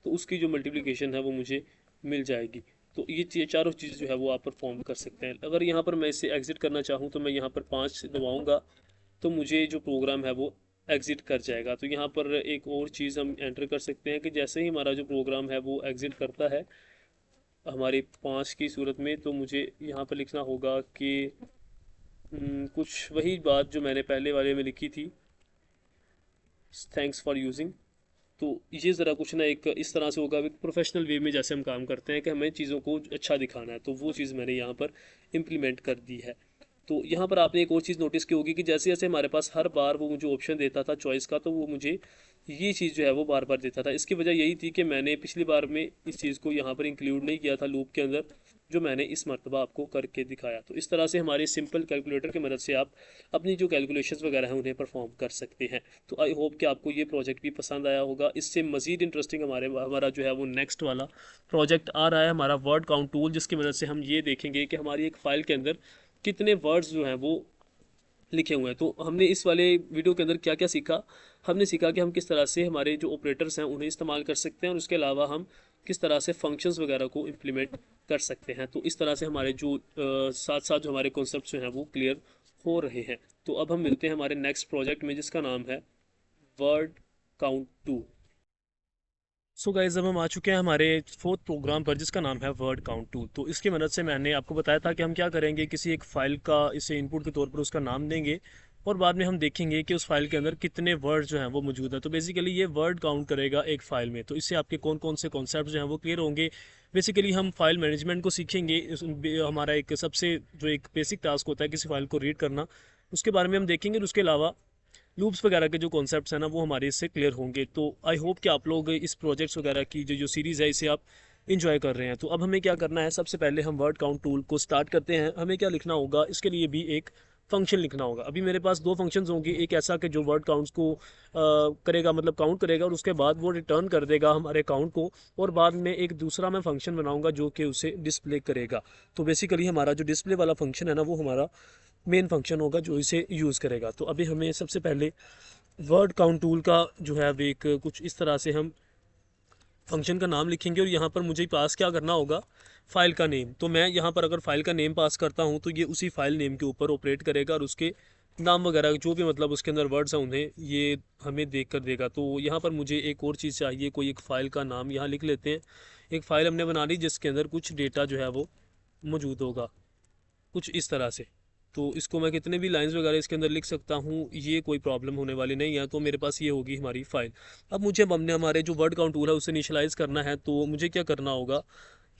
तो उसकी जो मल्टीप्लिकेशन है वो मुझे मिल जाएगी। तो ये चारों चीज़ जो है वो आप परफॉर्म कर सकते हैं। अगर यहाँ पर मैं इसे एग्जिट करना चाहूँ तो मैं यहाँ पर 5 दबाऊँगा तो मुझे जो प्रोग्राम है वो एग्जिट कर जाएगा। तो यहाँ पर एक और चीज़ हम एंटर कर सकते हैं कि जैसे ही हमारा जो प्रोग्राम है वो एग्जिट करता है हमारे 5 की सूरत में, तो मुझे यहाँ पर लिखना होगा कि कुछ वही बात जो मैंने पहले वाले में लिखी थी, थैंक्स फॉर यूजिंग। तो ये ज़रा कुछ ना एक इस तरह से होगा, एक प्रोफेशनल वे में जैसे हम काम करते हैं कि हमें चीज़ों को अच्छा दिखाना है, तो वो चीज़ मैंने यहाँ पर इम्प्लीमेंट कर दी है। तो यहाँ पर आपने एक और चीज़ नोटिस की होगी कि जैसे जैसे हमारे पास हर बार वो मुझे ऑप्शन देता था चॉइस का, तो वो मुझे ये चीज़ जो है वो बार बार देता था। इसकी वजह यही थी कि मैंने पिछली बार में इस चीज़ को यहाँ पर इंक्लूड नहीं किया था लूप के अंदर, जो मैंने इस मरतबा आपको करके दिखाया। तो इस तरह से हमारे सिंपल कैलकुलेटर की मदद से आप अपनी जो कैलकुलेशंस वगैरह हैं उन्हें परफॉर्म कर सकते हैं। तो आई होप कि आपको ये प्रोजेक्ट भी पसंद आया होगा। इससे मज़ीद इंटरेस्टिंग हमारा जो है वो नेक्स्ट वाला प्रोजेक्ट आ रहा है, हमारा वर्ड काउंट टूल, जिसकी मदद से हम ये देखेंगे कि हमारी एक फ़ाइल के अंदर कितने वर्ड्स जो हैं वो लिखे हुए हैं। तो हमने इस वाले वीडियो के अंदर क्या क्या सीखा, हमने सीखा कि हम किस तरह से हमारे जो ऑपरेटर्स हैं उन्हें इस्तेमाल कर सकते हैं और उसके अलावा हम किस तरह से फंक्शंस वगैरह को इम्प्लीमेंट कर सकते हैं। तो इस तरह से हमारे जो साथ साथ जो हमारे कॉन्सेप्ट जो हैं वो क्लियर हो रहे हैं। तो अब हम मिलते हैं हमारे नेक्स्ट प्रोजेक्ट में, जिसका नाम है word count two. So guys, अब हम आ चुके हैं हमारे फोर्थ प्रोग्राम पर, जिसका नाम है वर्ड काउंट टू। तो इसकी मदद से मैंने आपको बताया था कि हम क्या करेंगे, किसी एक फ़ाइल का इसे इनपुट के तौर पर उसका नाम देंगे और बाद में हम देखेंगे कि उस फाइल के अंदर कितने वर्ड जो हैं वो मौजूद है। तो बेसिकली ये वर्ड काउंट करेगा एक फ़ाइल में। तो इससे आपके कौन कौन से कॉन्सेप्ट जो हैं वो क्लियर होंगे। बेसिकली हम फाइल मैनेजमेंट को सीखेंगे। हमारा एक सबसे जो एक बेसिक टास्क होता है किसी फाइल को रीड करना, उसके बारे में हम देखेंगे। और उसके अलावा लूप्स वगैरह के जो कॉन्सेप्ट्स हैं ना वो हमारे इससे क्लियर होंगे। तो आई होप कि आप लोग इस प्रोजेक्ट्स वगैरह की जो सीरीज़ है इसे आप इन्जॉय कर रहे हैं। तो अब हमें क्या करना है, सबसे पहले हम वर्ड काउंट टूल को स्टार्ट करते हैं। हमें क्या लिखना होगा, इसके लिए भी एक फंक्शन लिखना होगा। अभी मेरे पास दो फंक्शंस होंगे, एक ऐसा कि जो वर्ड काउंट्स को करेगा, मतलब काउंट करेगा और उसके बाद वो रिटर्न कर देगा हमारे काउंट को, और बाद में एक दूसरा मैं फंक्शन बनाऊंगा जो कि उसे डिस्प्ले करेगा। तो बेसिकली हमारा जो डिस्प्ले वाला फंक्शन है ना वो हमारा मेन फंक्शन होगा जो इसे यूज़ करेगा। तो अभी हमें सबसे पहले वर्ड काउंट टूल का जो है वो एक कुछ इस तरह से हम फंक्शन का नाम लिखेंगे और यहाँ पर मुझे पास क्या करना होगा, फ़ाइल का नेम। तो मैं यहाँ पर अगर फ़ाइल का नेम पास करता हूँ तो ये उसी फाइल नेम के ऊपर ऑपरेट करेगा और उसके नाम वगैरह जो भी मतलब उसके अंदर वर्ड्स हैं उन्हें ये हमें देख कर देगा। तो यहाँ पर मुझे एक और चीज़ चाहिए, कोई एक फ़ाइल का नाम यहाँ लिख लेते हैं। एक फ़ाइल हमने बना ली जिसके अंदर कुछ डेटा जो है वो मौजूद होगा कुछ इस तरह से। तो इसको मैं कितने भी लाइंस वगैरह इसके अंदर लिख सकता हूँ, ये कोई प्रॉब्लम होने वाली नहीं है। तो मेरे पास ये होगी हमारी फ़ाइल। अब मुझे हमने हमारे जो वर्ड काउंट टूल है उसे इनिशियलाइज़ करना है। तो मुझे क्या करना होगा,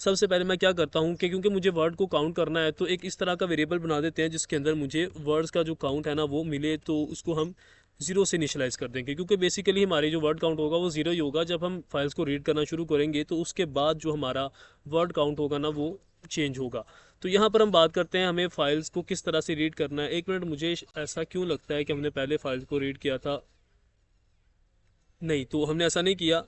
सबसे पहले मैं क्या करता हूँ कि क्योंकि मुझे वर्ड को काउंट करना है तो एक इस तरह का वेरिएबल बना देते हैं जिसके अंदर मुझे वर्ड्स का जो काउंट है ना वो मिले। तो उसको हम ज़ीरो से इनिशियलाइज़ कर देंगे, क्योंकि बेसिकली हमारी जो वर्ड काउंट होगा वो ज़ीरो ही होगा। जब हम फाइल्स को रीड करना शुरू करेंगे तो उसके बाद जो हमारा वर्ड काउंट होगा ना वो चेंज होगा। तो यहाँ पर हम बात करते हैं हमें फाइल्स को किस तरह से रीड करना है। एक मिनट, मुझे ऐसा क्यों लगता है कि हमने पहले फाइल्स को रीड किया था, नहीं, तो हमने ऐसा नहीं किया।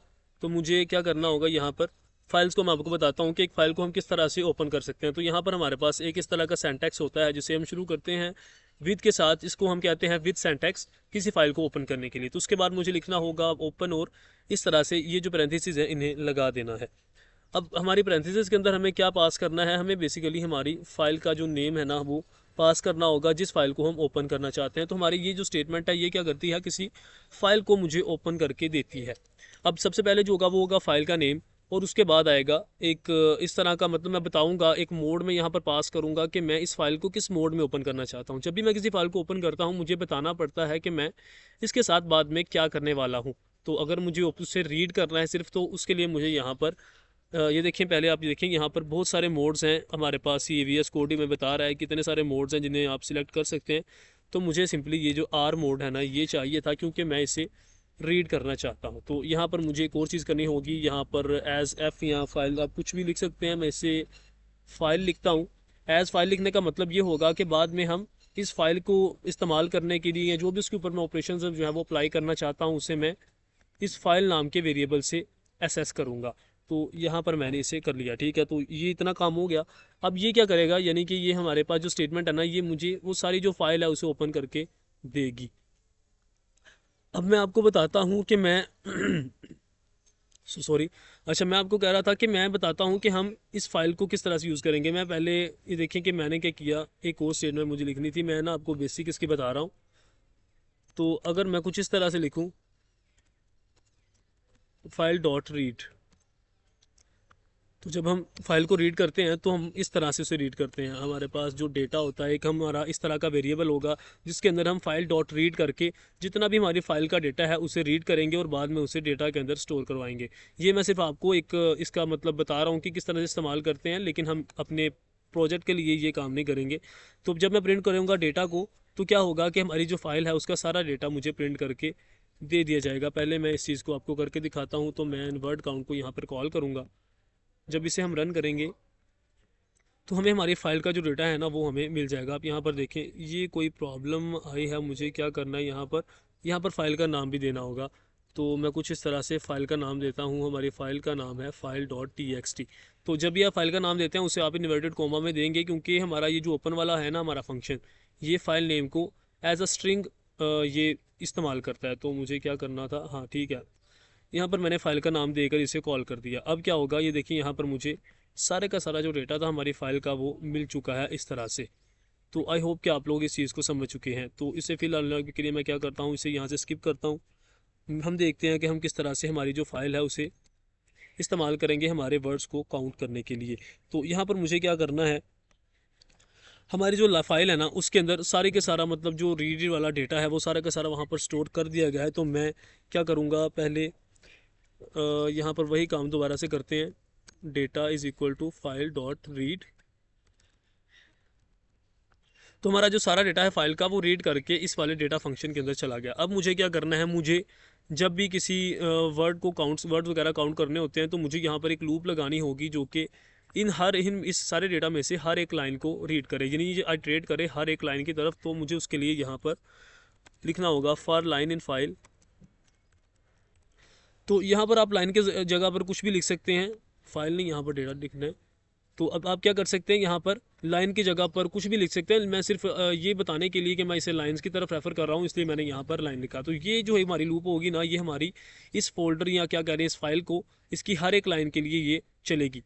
तो मुझे क्या करना होगा, यहाँ पर फाइल्स को मैं आपको बताता हूँ कि एक फ़ाइल को हम किस तरह से ओपन कर सकते हैं। तो यहाँ पर हमारे पास एक इस तरह का सेंटेक्स होता है जिसे हम शुरू करते हैं विद के साथ, इसको हम कहते हैं विद सेंटेक्स, किसी फाइल को ओपन करने के लिए। तो उसके बाद मुझे लिखना होगा ओपन, और इस तरह से ये जो पैरेंथेसिस है इन्हें लगा देना है। अब हमारी पैरेंथेसिस के अंदर हमें क्या पास करना है, हमें बेसिकली हमारी फ़ाइल का जो नेम है ना वो पास करना होगा जिस फाइल को हम ओपन करना चाहते हैं। तो हमारी ये जो स्टेटमेंट है ये क्या करती है, किसी फाइल को मुझे ओपन करके देती है। अब सबसे पहले जो होगा वो होगा फाइल का नेम, और उसके बाद आएगा एक इस तरह का, मतलब मैं बताऊंगा एक मोड में यहाँ पर पास करूंगा कि मैं इस फाइल को किस मोड में ओपन करना चाहता हूँ। जब भी मैं किसी फाइल को ओपन करता हूँ मुझे बताना पड़ता है कि मैं इसके साथ बाद में क्या करने वाला हूँ। तो अगर मुझे उससे रीड करना है सिर्फ, तो उसके लिए मुझे यहाँ पर ये देखें, पहले आप देखें यहाँ पर बहुत सारे मोड्स हैं हमारे पास। ये वी एस कोड ही में बता रहा है कितने सारे मोड्स हैं जिन्हें आप सिलेक्ट कर सकते हैं। तो मुझे सिंपली ये जो आर मोड है ना ये चाहिए था, क्योंकि मैं इसे रीड करना चाहता हूँ। तो यहाँ पर मुझे एक और चीज़ करनी होगी, यहाँ पर एज एफ या फाइल आप कुछ भी लिख सकते हैं, मैं इसे फाइल लिखता हूँ। एज फाइल लिखने का मतलब ये होगा कि बाद में हम इस फाइल को इस्तेमाल करने के लिए, या जो भी उसके ऊपर मैं ऑपरेशन जो है वो अप्लाई करना चाहता हूँ, उसे मैं इस फाइल नाम के वेरिएबल से एसेस करूँगा। तो यहाँ पर मैंने इसे कर लिया, ठीक है। तो ये इतना काम हो गया। अब ये क्या करेगा, यानी कि ये हमारे पास जो स्टेटमेंट है ना ये मुझे वो सारी जो फाइल है उसे ओपन करके देगी। अब मैं आपको बताता हूँ कि मैं सॉरी, अच्छा मैं आपको कह रहा था कि मैं बताता हूँ कि हम इस फाइल को किस तरह से यूज़ करेंगे। मैं पहले ये देखें कि मैंने क्या किया, एक और स्टेटमेंट मुझे लिखनी थी। मैं ना आपको बेसिक इसकी बता रहा हूँ। तो अगर मैं कुछ इस तरह से लिखूँ, फाइल डॉट रीड, तो जब हम फाइल को रीड करते हैं तो हम इस तरह से उसे रीड करते हैं। हमारे पास जो डेटा होता है एक हमारा इस तरह का वेरिएबल होगा जिसके अंदर हम फाइल डॉट रीड करके जितना भी हमारी फाइल का डेटा है उसे रीड करेंगे और बाद में उसे डेटा के अंदर स्टोर करवाएंगे। ये मैं सिर्फ आपको एक इसका मतलब बता रहा हूँ कि किस तरह से इस्तेमाल करते हैं, लेकिन हम अपने प्रोजेक्ट के लिए ये काम नहीं करेंगे। तो जब मैं प्रिंट करूँगा डेटा को, तो क्या होगा कि हमारी जो फाइल है उसका सारा डेटा मुझे प्रिंट करके दे दिया जाएगा। पहले मैं इस चीज़ को आपको करके दिखाता हूँ। तो मैं वर्ड काउंट को यहाँ पर कॉल करूँगा। जब इसे हम रन करेंगे तो हमें हमारी फ़ाइल का जो डेटा है ना वो हमें मिल जाएगा। आप यहाँ पर देखें, ये कोई प्रॉब्लम आई है, मुझे क्या करना है, यहाँ पर फ़ाइल का नाम भी देना होगा। तो मैं कुछ इस तरह से फ़ाइल का नाम देता हूँ। हमारी फ़ाइल का नाम है file dot T x T. तो जब भी आप फाइल का नाम देते हैं उसे आप इन्वर्टेड कोमा में देंगे, क्योंकि हमारा ये जो ओपन वाला है ना हमारा फंक्शन, ये फ़ाइल नेम को एज अ स्ट्रिंग ये इस्तेमाल करता है। तो मुझे क्या करना था, हाँ ठीक है, यहाँ पर मैंने फ़ाइल का नाम देकर इसे कॉल कर दिया। अब क्या होगा, ये देखिए यहाँ पर मुझे सारे का सारा जो डेटा था हमारी फ़ाइल का वो मिल चुका है इस तरह से। तो आई होप कि आप लोग इस चीज़ को समझ चुके हैं। तो इसे फिलहाल के लिए मैं क्या करता हूँ, इसे यहाँ से स्किप करता हूँ। हम देखते हैं कि हम किस तरह से हमारी जो फ़ाइल है उसे इस्तेमाल करेंगे हमारे वर्ड्स को काउंट करने के लिए। तो यहाँ पर मुझे क्या करना है, हमारी जो फाइल है ना उसके अंदर सारे के सारा मतलब जो रीड वाला डेटा है वो सारा का सारा वहाँ पर स्टोर कर दिया गया है। तो मैं क्या करूँगा, पहले यहाँ पर वही काम दोबारा से करते हैं। Data is equal to file dot read. तो हमारा जो सारा डेटा है फाइल का वो रीड करके इस वाले डेटा फंक्शन के अंदर चला गया। अब मुझे क्या करना है, मुझे जब भी किसी वर्ड वगैरह काउंट करने होते हैं तो मुझे यहाँ पर एक लूप लगानी होगी जो कि इन इस सारे डेटा में से हर एक लाइन को रीड करे, यानी ये आइट्रेट करे हर एक लाइन की तरफ। तो मुझे उसके लिए यहाँ पर लिखना होगा फॉर लाइन इन फाइल। तो यहाँ पर आप लाइन के जगह पर कुछ भी लिख सकते हैं, फाइल नहीं यहाँ पर डेटा लिखना है। तो अब आप क्या कर सकते हैं, यहाँ पर लाइन की जगह पर कुछ भी लिख सकते हैं। मैं सिर्फ ये बताने के लिए कि मैं इसे लाइंस की तरफ रेफर कर रहा हूँ इसलिए मैंने यहाँ पर लाइन लिखा। तो ये जो हमारी लूप होगी ना ये हमारी इस फोल्डर या क्या कह रहे हैं इस फाइल को, इसकी हर एक लाइन के लिए ये चलेगी,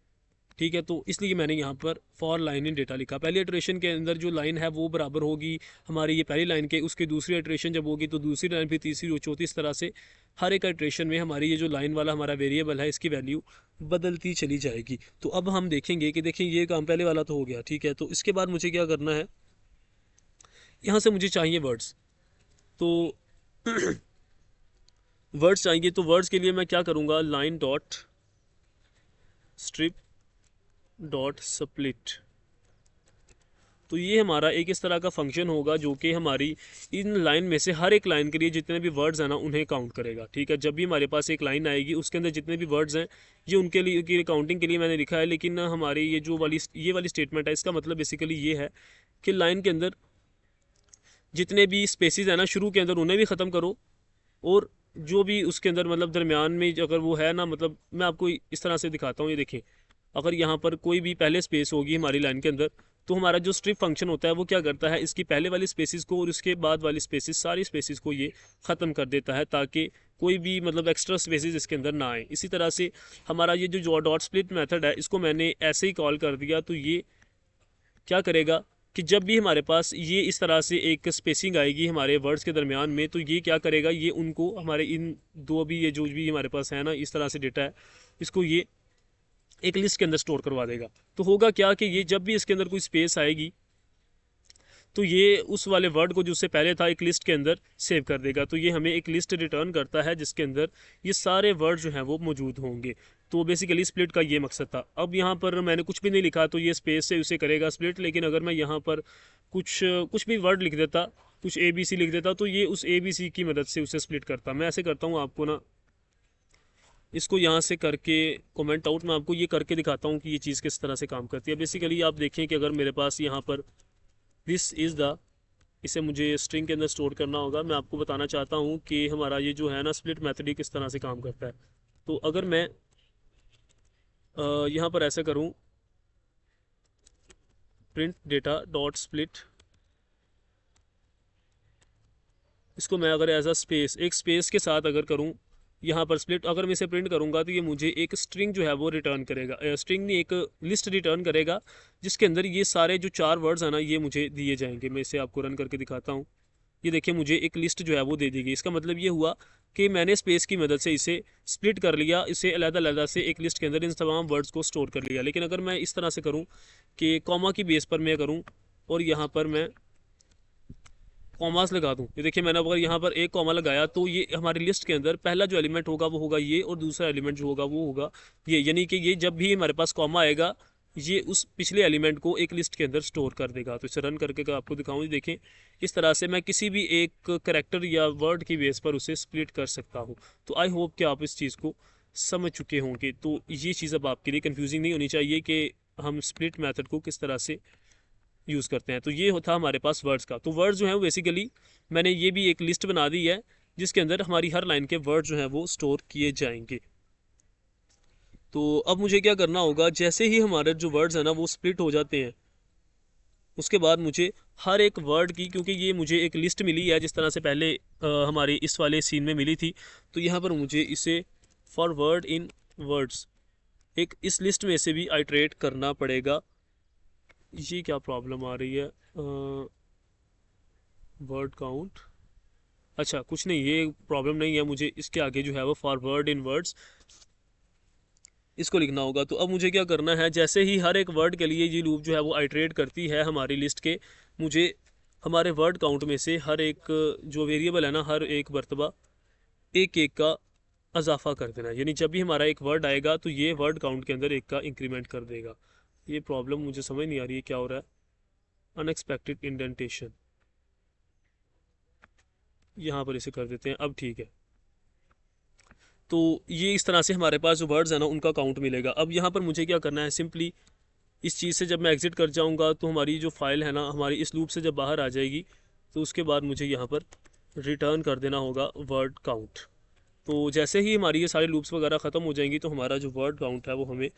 ठीक है। तो इसलिए मैंने यहाँ पर फॉर लाइन इन डेटा लिखा। पहली इटरेशन के अंदर जो लाइन है वो बराबर होगी हमारी ये पहली लाइन के, उसकी दूसरी इटरेशन जब होगी तो दूसरी लाइन, फिर तीसरी और चौथी, इस तरह से हर एक इटरेशन में हमारी ये जो लाइन वाला हमारा वेरिएबल है इसकी वैल्यू बदलती चली जाएगी। तो अब हम देखेंगे कि देखिए ये काम पहले वाला तो हो गया, ठीक है। तो इसके बाद मुझे क्या करना है, यहाँ से मुझे चाहिए वर्ड्स। तो वर्ड्स चाहिए, तो वर्ड्स के लिए मैं क्या करूँगा, line dot strip dot split. तो ये हमारा एक इस तरह का फंक्शन होगा जो कि हमारी इन लाइन में से हर एक लाइन के लिए जितने भी वर्ड्स हैं ना उन्हें काउंट करेगा, ठीक है। जब भी हमारे पास एक लाइन आएगी उसके अंदर जितने भी वर्ड्स हैं ये उनके लिए की काउंटिंग के लिए मैंने लिखा है। लेकिन हमारी ये वाली स्टेटमेंट है, इसका मतलब बेसिकली ये है कि लाइन के अंदर जितने भी स्पेसिस हैं ना शुरू के अंदर उन्हें भी ख़त्म करो, और जो भी उसके अंदर मतलब दरमियान में अगर वो है ना, मतलब मैं आपको इस तरह से दिखाता हूँ। ये देखें, अगर यहाँ पर कोई भी पहले स्पेस होगी हमारी लाइन के अंदर तो हमारा जो स्ट्रिप फंक्शन होता है वो क्या करता है, इसकी पहले वाली स्पेसिस को और उसके बाद वाली स्पेसिस सारी स्पेसिस को ये ख़त्म कर देता है ताकि कोई भी मतलब एक्स्ट्रा स्पेसिस इसके अंदर ना आए। इसी तरह से हमारा ये जो डॉट स्प्लिट मेथड है इसको मैंने ऐसे ही कॉल कर दिया। तो ये क्या करेगा कि जब भी हमारे पास ये इस तरह से एक स्पेसिंग आएगी हमारे वर्ड्स के दरमियान में, तो ये क्या करेगा, ये उनको हमारे इन दो भी ये जो भी हमारे पास है ना इस तरह से डेटा है, इसको ये एक लिस्ट के अंदर स्टोर करवा देगा। तो होगा क्या कि ये जब भी इसके अंदर कोई स्पेस आएगी तो ये उस वाले वर्ड को जो उससे पहले था एक लिस्ट के अंदर सेव कर देगा। तो ये हमें एक लिस्ट रिटर्न करता है जिसके अंदर ये सारे वर्ड जो हैं वो मौजूद होंगे। तो बेसिकली स्प्लिट का ये मकसद था। अब यहाँ पर मैंने कुछ भी नहीं लिखा तो ये स्पेस से उसे करेगा स्प्लिट, लेकिन अगर मैं यहाँ पर कुछ भी वर्ड लिख देता, कुछ ABC लिख देता, तो ये उस ABC की मदद से उसे स्प्लिट करता। मैं ऐसे करता हूँ, आपको ना इसको यहाँ से करके कमेंट आउट में आपको ये करके दिखाता हूँ कि ये चीज़ किस तरह से काम करती है। बेसिकली आप देखें कि अगर मेरे पास यहाँ पर दिस इज़ द, इसे मुझे स्ट्रिंग के अंदर स्टोर करना होगा। मैं आपको बताना चाहता हूँ कि हमारा ये जो है ना स्प्लिट मेथड किस तरह से काम करता है। तो अगर मैं यहाँ पर ऐसा करूँ, प्रिंट डेटा डॉट स्प्लिट, इसको मैं अगर एज अ स्पेस, एक स्पेस के साथ अगर करूँ यहाँ पर स्प्लिट, अगर मैं इसे प्रिंट करूँगा तो ये मुझे एक स्ट्रिंग जो है वो रिटर्न करेगा। स्ट्रिंग नहीं, एक लिस्ट रिटर्न करेगा जिसके अंदर ये सारे जो 4 वर्ड्स हैं ना ये मुझे दिए जाएंगे। मैं इसे आपको रन करके दिखाता हूँ। ये देखिए मुझे एक लिस्ट जो है वो दे दी गई। इसका मतलब ये हुआ कि मैंने स्पेस की मदद से इसे स्प्लिट कर लिया, इसे अलग-अलग से एक लिस्ट के अंदर इन तमाम वर्ड्स को स्टोर कर लिया। लेकिन अगर मैं इस तरह से करूँ कि कॉमा की बेस पर मैं करूँ और यहाँ पर मैं कॉमास लगा दूं, ये देखिए मैंने अगर यहाँ पर एक कॉमा लगाया तो ये हमारी लिस्ट के अंदर पहला जो एलिमेंट होगा वो होगा ये, और दूसरा एलिमेंट जो होगा वो होगा ये। यानी कि ये जब भी हमारे पास कॉमा आएगा ये उस पिछले एलिमेंट को एक लिस्ट के अंदर स्टोर कर देगा। तो इसे रन करके आपको दिखाऊँ, देखें इस तरह से मैं किसी भी एक करेक्टर या वर्ड की बेस पर उसे स्प्लिट कर सकता हूँ। तो आई होप कि आप इस चीज़ को समझ चुके होंगे। तो ये चीज़ अब आपके लिए कन्फ्यूजिंग नहीं होनी चाहिए कि हम स्प्लिट मैथड को किस तरह से यूज़ करते हैं। तो ये होता हमारे पास वर्ड्स का। तो वर्ड्स जो है वो बेसिकली मैंने ये भी एक लिस्ट बना दी है जिसके अंदर हमारी हर लाइन के वर्ड जो हैं वो स्टोर किए जाएंगे। तो अब मुझे क्या करना होगा, जैसे ही हमारे जो वर्ड्स हैं ना वो स्प्लिट हो जाते हैं उसके बाद मुझे हर एक वर्ड की, क्योंकि ये मुझे एक लिस्ट मिली है जिस तरह से पहले हमारे इस वाले सीन में मिली थी, तो यहाँ पर मुझे इसे फॉर वर्ड इन वर्ड्स एक इस लिस्ट में से भी आइट्रेट करना पड़ेगा। ये क्या प्रॉब्लम आ रही है, वर्ड काउंट, अच्छा कुछ नहीं, ये प्रॉब्लम नहीं है। मुझे इसके आगे जो है वो फॉर वर्ड इन वर्ड्स इसको लिखना होगा। तो अब मुझे क्या करना है, जैसे ही हर एक वर्ड के लिए ये लूप जो है वो आइट्रेट करती है हमारी लिस्ट के, मुझे हमारे वर्ड काउंट में से हर एक जो वेरिएबल है ना हर एक मरतबा एक एक का इजाफा कर देना। यानी जब भी हमारा एक वर्ड आएगा तो ये वर्ड काउंट के अंदर एक का इंक्रीमेंट कर देगा। ये प्रॉब्लम मुझे समझ नहीं आ रही है क्या हो रहा है। अनएक्सपेक्टेड इंडेंटेशन, यहाँ पर इसे कर देते हैं, अब ठीक है। तो ये इस तरह से हमारे पास जो वर्ड्स हैं ना उनका काउंट मिलेगा। अब यहाँ पर मुझे क्या करना है, सिंपली इस चीज़ से जब मैं एग्ज़िट कर जाऊँगा तो हमारी जो फाइल है ना हमारी इस लूप से जब बाहर आ जाएगी तो उसके बाद मुझे यहाँ पर रिटर्न कर देना होगा वर्ड काउंट। तो जैसे ही हमारी ये सारे लूप्स वगैरह ख़त्म हो जाएंगी तो हमारा जो वर्ड काउंट है वो हमें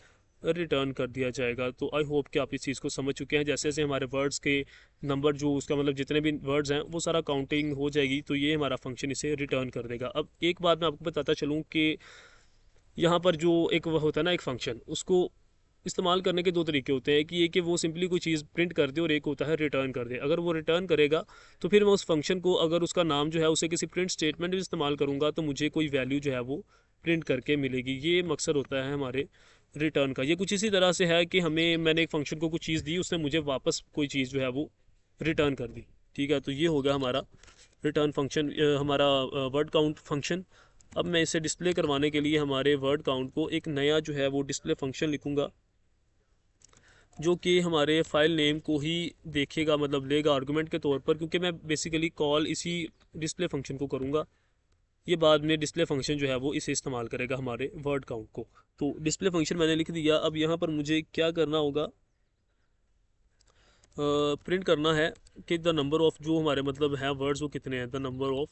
रिटर्न कर दिया जाएगा। तो आई होप कि आप इस चीज़ को समझ चुके हैं। जैसे जैसे हमारे वर्ड्स के नंबर जो उसका मतलब जितने भी वर्ड्स हैं वो सारा काउंटिंग हो जाएगी तो ये हमारा फंक्शन इसे रिटर्न कर देगा। अब एक बात मैं आपको बताता चलूँ कि यहाँ पर जो एक वह होता है ना एक फ़ंक्शन, उसको इस्तेमाल करने के दो तरीके होते हैं। कि ये कि वो सिंपली कोई चीज़ प्रिंट कर दे और एक होता है रिटर्न कर दे। अगर वो रिटर्न करेगा तो फिर मैं उस फंक्शन को, अगर उसका नाम जो है उसे किसी प्रिंट स्टेटमेंट में इस्तेमाल करूँगा तो मुझे कोई वैल्यू जो है वो प्रिंट करके मिलेगी। ये मकसद होता है हमारे रिटर्न का। ये कुछ इसी तरह से है कि मैंने एक फ़ंक्शन को कुछ चीज़ दी, उसने मुझे वापस कोई चीज़ जो है वो रिटर्न कर दी। ठीक है, तो ये हो गया हमारा रिटर्न फंक्शन, हमारा वर्ड काउंट फंक्शन। अब मैं इसे डिस्प्ले करवाने के लिए हमारे वर्ड काउंट को एक नया जो है वो डिस्प्ले फंक्शन लिखूँगा जो कि हमारे फाइल नेम को ही देखेगा, मतलब लेगा आर्गुमेंट के तौर पर, क्योंकि मैं बेसिकली कॉल इसी डिस्प्ले फंक्शन को करूँगा। ये बाद में डिस्प्ले फंक्शन जो है वो इसे इस्तेमाल करेगा हमारे वर्ड काउंट को। तो डिस्प्ले फंक्शन मैंने लिख दिया। अब यहाँ पर मुझे क्या करना होगा, प्रिंट करना है कि द नंबर ऑफ, जो हमारे मतलब है वर्ड्स वो कितने हैं, द नंबर ऑफ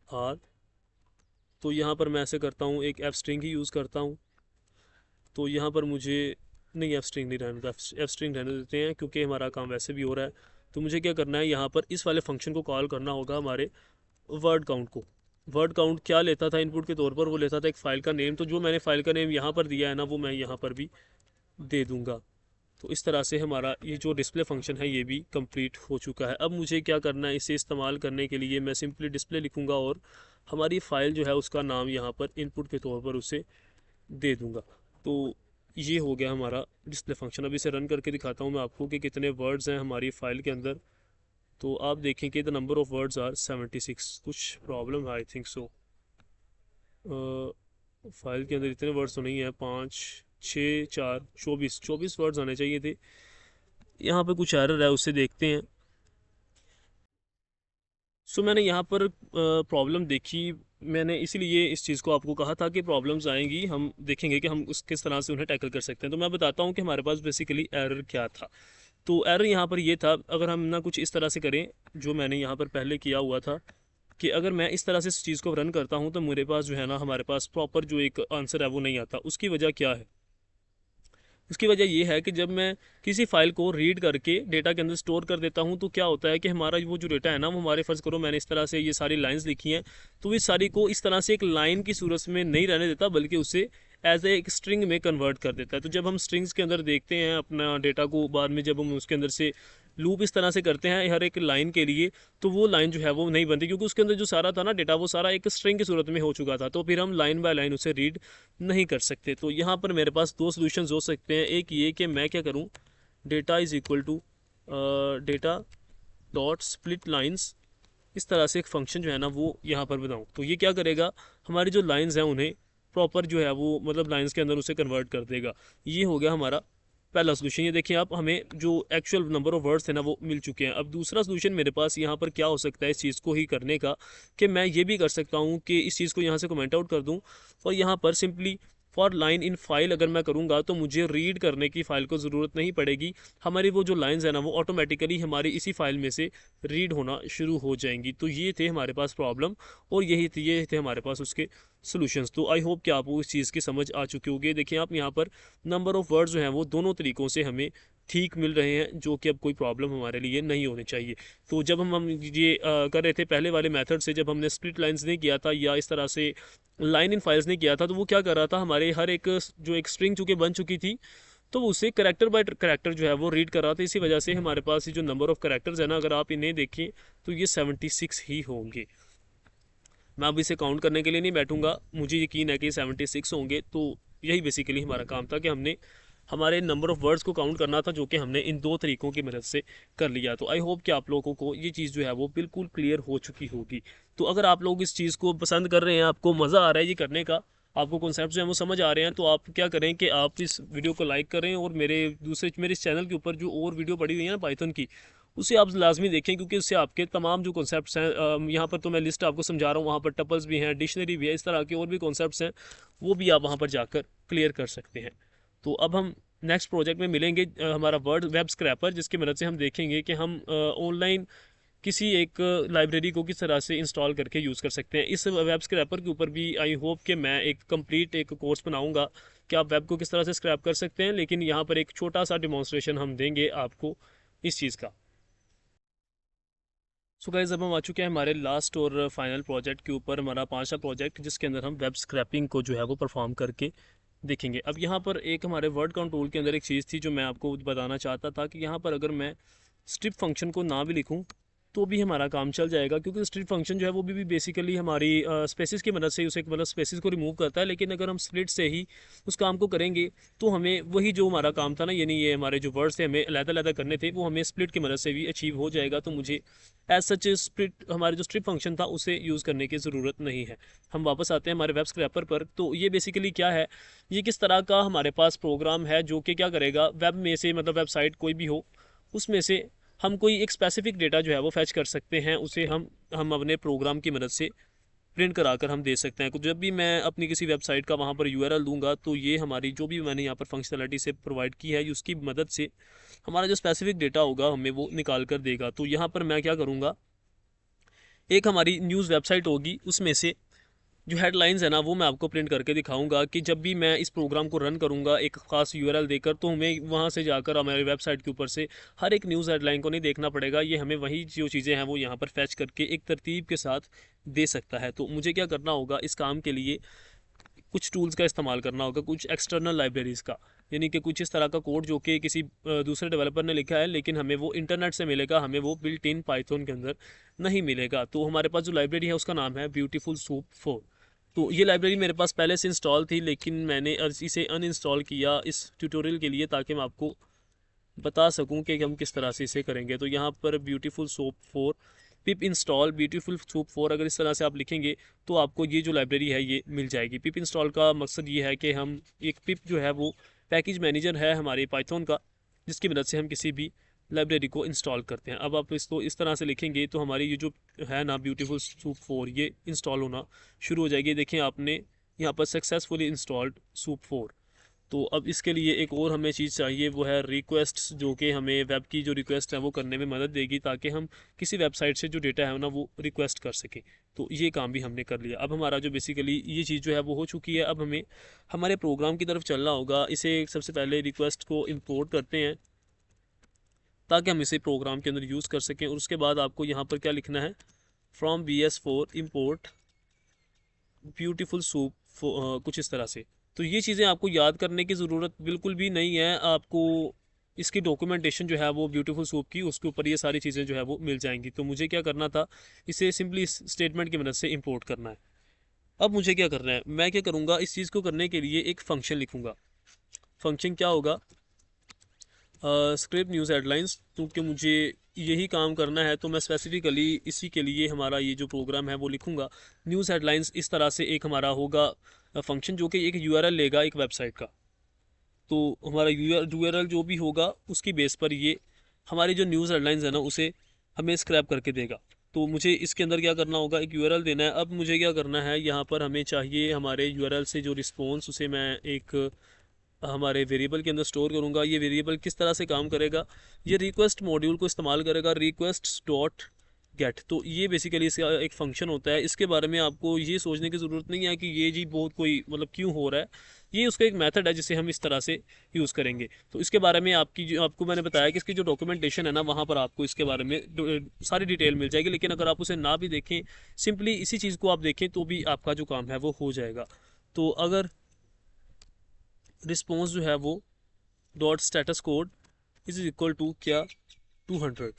आर। तो यहाँ पर मैं ऐसे करता हूँ, एक एफ स्ट्रिंग ही यूज़ करता हूँ। तो यहाँ पर मुझे नहीं, एफ स्ट्रिंग नहीं रहने, एफ स्ट्रिंग रहने देते हैं क्योंकि हमारा काम वैसे भी हो रहा है। तो मुझे क्या करना है, यहाँ पर इस वाले फंक्शन को कॉल करना होगा हमारे वर्ड काउंट को। वर्ड काउंट क्या लेता था इनपुट के तौर पर, वो लेता था एक फ़ाइल का नेम। तो जो मैंने फ़ाइल का नेम यहाँ पर दिया है ना वो मैं यहाँ पर भी दे दूँगा। तो इस तरह से हमारा ये जो डिस्प्ले फंक्शन है ये भी कंप्लीट हो चुका है। अब मुझे क्या करना है, इसे इस्तेमाल करने के लिए मैं सिंपली डिस्प्ले लिखूँगा और हमारी फ़ाइल जो है उसका नाम यहाँ पर इनपुट के तौर पर उसे दे दूँगा। तो ये हो गया हमारा डिस्प्ले फंक्शन। अब इसे रन करके दिखाता हूँ मैं आपको कि कितने वर्ड्स हैं हमारी फ़ाइल के अंदर। तो आप देखें कि the number of words are 76। कुछ प्रॉब्लम है आई थिंक सो। फाइल के अंदर इतने वर्ड्स तो नहीं है, 5 6 4 24 वर्ड्स आने चाहिए थे। यहाँ पे कुछ एरर है, उससे देखते हैं। सो मैंने यहाँ पर प्रॉब्लम देखी। मैंने इसीलिए इस चीज़ को आपको कहा था कि प्रॉब्लम्स आएंगी, हम देखेंगे कि हम किस तरह से उन्हें टैकल कर सकते हैं। तो मैं बताता हूँ कि हमारे पास बेसिकली एरर क्या था। तो एरर यहाँ पर ये था, अगर हम ना कुछ इस तरह से करें जो मैंने यहाँ पर पहले किया हुआ था, कि अगर मैं इस तरह से इस चीज़ को रन करता हूँ तो मेरे पास जो है ना, हमारे पास प्रॉपर जो एक आंसर है वो नहीं आता। उसकी वजह क्या है? उसकी वजह ये है कि जब मैं किसी फाइल को रीड करके डेटा के अंदर स्टोर कर देता हूँ तो क्या होता है कि हमारा वो जो डेटा है ना, वो हमारे फ़र्ज़ करो मैंने इस तरह से ये सारी लाइंस लिखी हैं, तो इस सारी को इस तरह से एक लाइन की सूरत में नहीं रहने देता, बल्कि उसे एज ए एक स्ट्रिंग में कन्वर्ट कर देता है। तो जब हम स्ट्रिंग्स के अंदर देखते हैं अपना डेटा को, बाद में जब हम उसके अंदर से लूप इस तरह से करते हैं हर एक लाइन के लिए, तो वो लाइन जो है वो नहीं बनती, क्योंकि उसके अंदर जो सारा था ना डेटा, वो सारा एक स्ट्रिंग की सूरत में हो चुका था। तो फिर हम लाइन बाय लाइन उसे रीड नहीं कर सकते। तो यहाँ पर मेरे पास दो सोल्यूशंस हो सकते हैं। एक ये कि मैं क्या करूँ, data is equal to data dot split lines, इस तरह से एक फंक्शन जो है ना वो यहाँ पर बनाऊँ। तो ये क्या करेगा, हमारी जो लाइंस हैं उन्हें प्रॉपर जो है वो मतलब लाइंस के अंदर उसे कन्वर्ट कर देगा। ये हो गया हमारा पहला सोल्यूशन। ये देखिए आप, हमें जो एक्चुअल नंबर ऑफ वर्ड्स है ना वो मिल चुके हैं। अब दूसरा सोल्यूशन मेरे पास यहाँ पर क्या हो सकता है इस चीज़ को ही करने का, कि मैं ये भी कर सकता हूँ कि इस चीज़ को यहाँ से कमेंट आउट कर दूँ और यहाँ पर simply for line in file अगर मैं करूँगा तो मुझे रीड करने की फ़ाइल को ज़रूरत नहीं पड़ेगी। हमारी वो जो लाइंस है ना वो ऑटोमेटिकली हमारी इसी फाइल में से रीड होना शुरू हो जाएंगी। तो ये थे हमारे पास प्रॉब्लम और ये थे हमारे पास उसके सॉल्यूशंस। तो आई होप कि आपको इस चीज़ की समझ आ चुकी होगी। देखिए आप यहाँ पर नंबर ऑफ़ वर्ड्स जो हैं वो दोनों तरीक़ों से हमें ठीक मिल रहे हैं, जो कि अब कोई प्रॉब्लम हमारे लिए नहीं होनी चाहिए। तो जब हम ये कर रहे थे पहले वाले मेथड से, जब हमने स्प्लिट लाइंस नहीं किया था या इस तरह से लाइन इन फाइल्स नहीं किया था, तो वो क्या कर रहा था, हमारे हर एक जो एक स्ट्रिंग चूँकि बन चुकी थी तो उसे करैक्टर बाय करैक्टर जो है वो रीड कर रहा था। इसी वजह से हमारे पास ये जो नंबर ऑफ़ करैक्टर्स है ना, अगर आप इन्हें देखें तो ये 76 ही होंगे। मैं अब इसे काउंट करने के लिए नहीं बैठूंगा, मुझे यकीन है कि 76 होंगे। तो यही बेसिकली हमारा काम था कि हमने हमारे नंबर ऑफ़ वर्ड्स को काउंट करना था, जो कि हमने इन दो तरीक़ों की मदद से कर लिया। तो आई होप कि आप लोगों को ये चीज़ जो है वो बिल्कुल क्लियर हो चुकी होगी। तो अगर आप लोग इस चीज़ को पसंद कर रहे हैं, आपको मज़ा आ रहा है ये करने का, आपको कॉन्सेप्ट जो है वो समझ आ रहे हैं, तो आप क्या करें कि आप इस वीडियो को लाइक करें और मेरे इस चैनल के ऊपर जो और वीडियो पड़ी हुई है ना पाइथन की, उसे आप लाजमी देखें, क्योंकि उससे आपके तमाम जो कॉन्सेप्ट्स हैं, यहाँ पर तो मैं लिस्ट आपको समझा रहा हूँ, वहाँ पर टपल्स भी हैं, डिक्शनरी भी है, इस तरह के और भी कॉन्सेप्ट्स हैं, वो भी आप वहाँ पर जाकर क्लियर कर सकते हैं। तो अब हम नेक्स्ट प्रोजेक्ट में मिलेंगे, हमारा वर्ड वेब स्क्रैपर, जिसकी मदद से हम देखेंगे कि हम ऑनलाइन किसी एक लाइब्रेरी को किस तरह से इंस्टॉल करके यूज़ कर सकते हैं। इस वेब स्क्रैपर के ऊपर भी आई होप कि मैं एक कंप्लीट एक कोर्स बनाऊंगा कि आप वेब को किस तरह से स्क्रैप कर सकते हैं, लेकिन यहाँ पर एक छोटा सा डिमॉन्स्ट्रेशन हम देंगे आपको इस चीज़ का। सो गाइस, अब हम आ चुके हैं हमारे लास्ट और फाइनल प्रोजेक्ट के ऊपर, हमारा 5वां प्रोजेक्ट, जिसके अंदर हम वेब स्क्रैपिंग को जो है वो परफॉर्म करके देखेंगे। अब यहाँ पर एक हमारे वर्ड कंट्रोल के अंदर एक चीज़ थी जो मैं आपको बताना चाहता था, कि यहाँ पर अगर मैं स्ट्रिप फंक्शन को ना भी लिखूँ तो भी हमारा काम चल जाएगा, क्योंकि स्ट्रिप फंक्शन जो है वो भी बेसिकली हमारी स्पेसिस की मदद से उसे मतलब स्पेसिस को रिमूव करता है। लेकिन अगर हम स्प्लिट से ही उस काम को करेंगे तो हमें वही जो हमारा काम था ना, यानी ये हमारे जो वर्ड्स थे हमें अलग-अलग करने थे, वो हमें स्प्लिट की मदद से भी अचीव हो जाएगा। तो मुझे एज सच स्प्लिट हमारे जो स्ट्रिप फंक्शन था उसे यूज़ करने की ज़रूरत नहीं है। हम वापस आते हैं हमारे वेब स्क्रैपर पर। तो ये बेसिकली क्या है, ये किस तरह का हमारे पास प्रोग्राम है जो कि क्या करेगा, वेब में से मतलब वेबसाइट कोई भी हो उसमें से हम कोई एक स्पेसिफिक डेटा जो है वो फैच कर सकते हैं, उसे हम अपने प्रोग्राम की मदद से प्रिंट कराकर हम दे सकते हैं। जब भी मैं अपनी किसी वेबसाइट का वहाँ पर यूआरएल दूंगा, तो ये हमारी जो भी मैंने यहाँ पर फंक्शनलिटी से प्रोवाइड की है, उसकी मदद से हमारा जो स्पेसिफिक डेटा होगा हमें वो निकाल कर देगा। तो यहाँ पर मैं क्या करूँगा, एक हमारी न्यूज़ वेबसाइट होगी, उसमें से जो हेडलाइंस है ना वो मैं आपको प्रिंट करके दिखाऊंगा, कि जब भी मैं इस प्रोग्राम को रन करूंगा एक ख़ास यूआरएल देकर, तो हमें वहां से जाकर हमारे वेबसाइट के ऊपर से हर एक न्यूज़ हेडलाइन को नहीं देखना पड़ेगा। ये हमें वही जो चीज़ें हैं वो यहाँ पर फैच करके एक तरतीब के साथ दे सकता है। तो मुझे क्या करना होगा इस काम के लिए, कुछ टूल्स का इस्तेमाल करना होगा, कुछ एक्सटर्नल लाइब्रेरीज़ का, यानी कि कुछ इस तरह का कोड जो कि किसी दूसरे डेवलपर ने लिखा है लेकिन हमें वो इंटरनेट से मिलेगा, हमें वो बिल्ट इन पाइथन के अंदर नहीं मिलेगा। तो हमारे पास जो लाइब्रेरी है उसका नाम है ब्यूटीफुल सूप 4। तो ये लाइब्रेरी मेरे पास पहले से इंस्टॉल थी लेकिन मैंने इसे अनइंस्टॉल किया इस ट्यूटोरियल के लिए, ताकि मैं आपको बता सकूं कि हम किस तरह से इसे करेंगे। तो यहाँ पर ब्यूटीफुल सोप 4 पिप इंस्टॉल ब्यूटीफुल सोप 4 अगर इस तरह से आप लिखेंगे तो आपको ये जो लाइब्रेरी है ये मिल जाएगी। पिप इंस्टॉल का मकसद ये है कि हम एक पिप जो है वो पैकेज मैनेजर है हमारे पाइथन का, जिसकी मदद से हम किसी भी लाइब्रेरी को इंस्टॉल करते हैं। अब आप इसको इस तरह से लिखेंगे तो हमारी ये जो है ना ब्यूटीफुल सूप 4 ये इंस्टॉल होना शुरू हो जाएगी। देखिए आपने यहाँ पर सक्सेसफुली इंस्टॉल्ड सूप 4। तो अब इसके लिए एक और हमें चीज़ चाहिए, वो है रिक्वेस्ट, जो कि हमें वेब की जो रिक्वेस्ट है वो करने में मदद देगी, ताकि हम किसी वेबसाइट से जो डेटा है ना वो रिक्वेस्ट कर सकें। तो ये काम भी हमने कर लिया। अब हमारा जो बेसिकली ये चीज़ जो है वो हो चुकी है। अब हमें हमारे प्रोग्राम की तरफ चलना होगा। इसे सबसे पहले रिक्वेस्ट को इम्पोर्ट करते हैं ताकि हम इसे प्रोग्राम के अंदर यूज़ कर सकें। और उसके बाद आपको यहाँ पर क्या लिखना है, from BS4 import beautiful soup, कुछ इस तरह से। तो ये चीज़ें आपको याद करने की ज़रूरत बिल्कुल भी नहीं है। आपको इसकी डॉक्यूमेंटेशन जो है वो ब्यूटीफुल सूप की, उसके ऊपर ये सारी चीज़ें जो है वो मिल जाएंगी। तो मुझे क्या करना था, इसे सिंपली इस स्टेटमेंट की मदद से इंपोर्ट करना है। अब मुझे क्या करना है, मैं क्या करूँगा, इस चीज़ को करने के लिए एक फ़ंक्शन लिखूँगा। फ़ंक्शन क्या होगा, स्क्रिप्ट न्यूज़ हेडलाइंस। क्योंकि मुझे यही काम करना है तो मैं स्पेसिफिकली इसी के लिए हमारा ये जो प्रोग्राम है वो लिखूँगा। न्यूज़ हेडलाइंस इस तरह से एक हमारा होगा फंक्शन, जो कि एक URL लेगा एक वेबसाइट का। तो हमारा URL जो भी होगा उसकी बेस पर ये हमारी जो न्यूज़ हेडलाइंस है ना उसे हमें स्क्रैप करके देगा। तो मुझे इसके अंदर क्या करना होगा, एक URL देना है। अब मुझे क्या करना है, यहाँ पर हमें चाहिए हमारे URL से जो रिस्पॉन्स, उसे मैं एक हमारे वेरिएबल के अंदर स्टोर करूँगा। ये वेरिएबल किस तरह से काम करेगा, ये रिक्वेस्ट मॉड्यूल को इस्तेमाल करेगा, रिक्वेस्ट डॉट गेट। तो ये बेसिकली इसका एक फंक्शन होता है। इसके बारे में आपको ये सोचने की ज़रूरत नहीं है कि ये जी बहुत कोई मतलब क्यों हो रहा है, ये उसका एक मेथड है जिसे हम इस तरह से यूज़ करेंगे। तो इसके बारे में आपको मैंने बताया कि इसकी जो डॉक्यूमेंटेशन है ना वहाँ पर आपको इसके बारे में सारी डिटेल मिल जाएगी। लेकिन अगर आप उसे ना भी देखें, सिंपली इसी चीज़ को आप देखें तो भी आपका जो काम है वो हो जाएगा। तो अगर रिस्पॉन्स जो है वो dot status code is equal to क्या 200,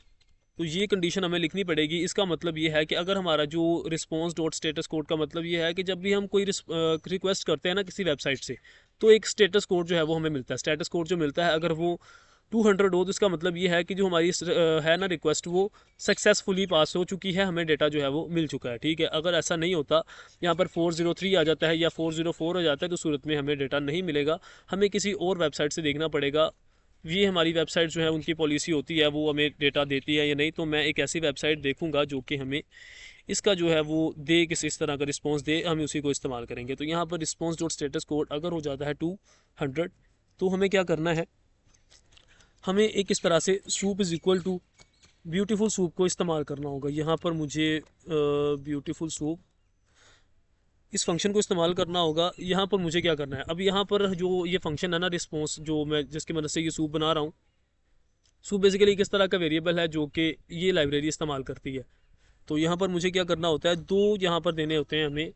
तो ये कंडीशन हमें लिखनी पड़ेगी। इसका मतलब ये है कि अगर हमारा जो रिस्पॉन्स डॉट स्टेटस कोड का मतलब ये है कि जब भी हम कोई रिक्वेस्ट करते हैं ना किसी वेबसाइट से, तो एक स्टेटस कोड जो है वो हमें मिलता है। स्टेटस कोड जो मिलता है अगर वो 200 हो तो इसका मतलब ये है कि जो हमारी है ना रिक्वेस्ट वो सक्सेसफुली पास हो चुकी है, हमें डेटा जो है वो मिल चुका है। ठीक है, अगर ऐसा नहीं होता, यहाँ पर 403 आ जाता है या 404 हो जाता है, तो सूरत में हमें डेटा नहीं मिलेगा, हमें किसी और वेबसाइट से देखना पड़ेगा। ये हमारी वेबसाइट जो है उनकी पॉलिसी होती है, वो हमें डेटा देती है या नहीं। तो मैं एक ऐसी वेबसाइट देखूंगा जो कि हमें इसका जो है वो दे, किस इस तरह का रिस्पॉन्स दे, हम उसी को इस्तेमाल करेंगे। तो यहाँ पर रिस्पॉन्स डॉट स्टेटस कोड अगर हो जाता है 200, तो हमें क्या करना है, हमें एक इस तरह से soup is equal to beautiful soup को इस्तेमाल करना होगा। यहाँ पर मुझे ब्यूटीफुल सूप इस फंक्शन को इस्तेमाल करना होगा। यहाँ पर मुझे क्या करना है, अब यहाँ पर जो ये फंक्शन है ना रिस्पॉन्स, जो मैं जिसकी मदद से ये सूप बना रहा हूँ, सूप बेसिकली किस तरह का वेरिएबल है जो कि ये लाइब्रेरी इस्तेमाल करती है। तो यहाँ पर मुझे क्या करना होता है, दो यहाँ पर देने होते हैं हमें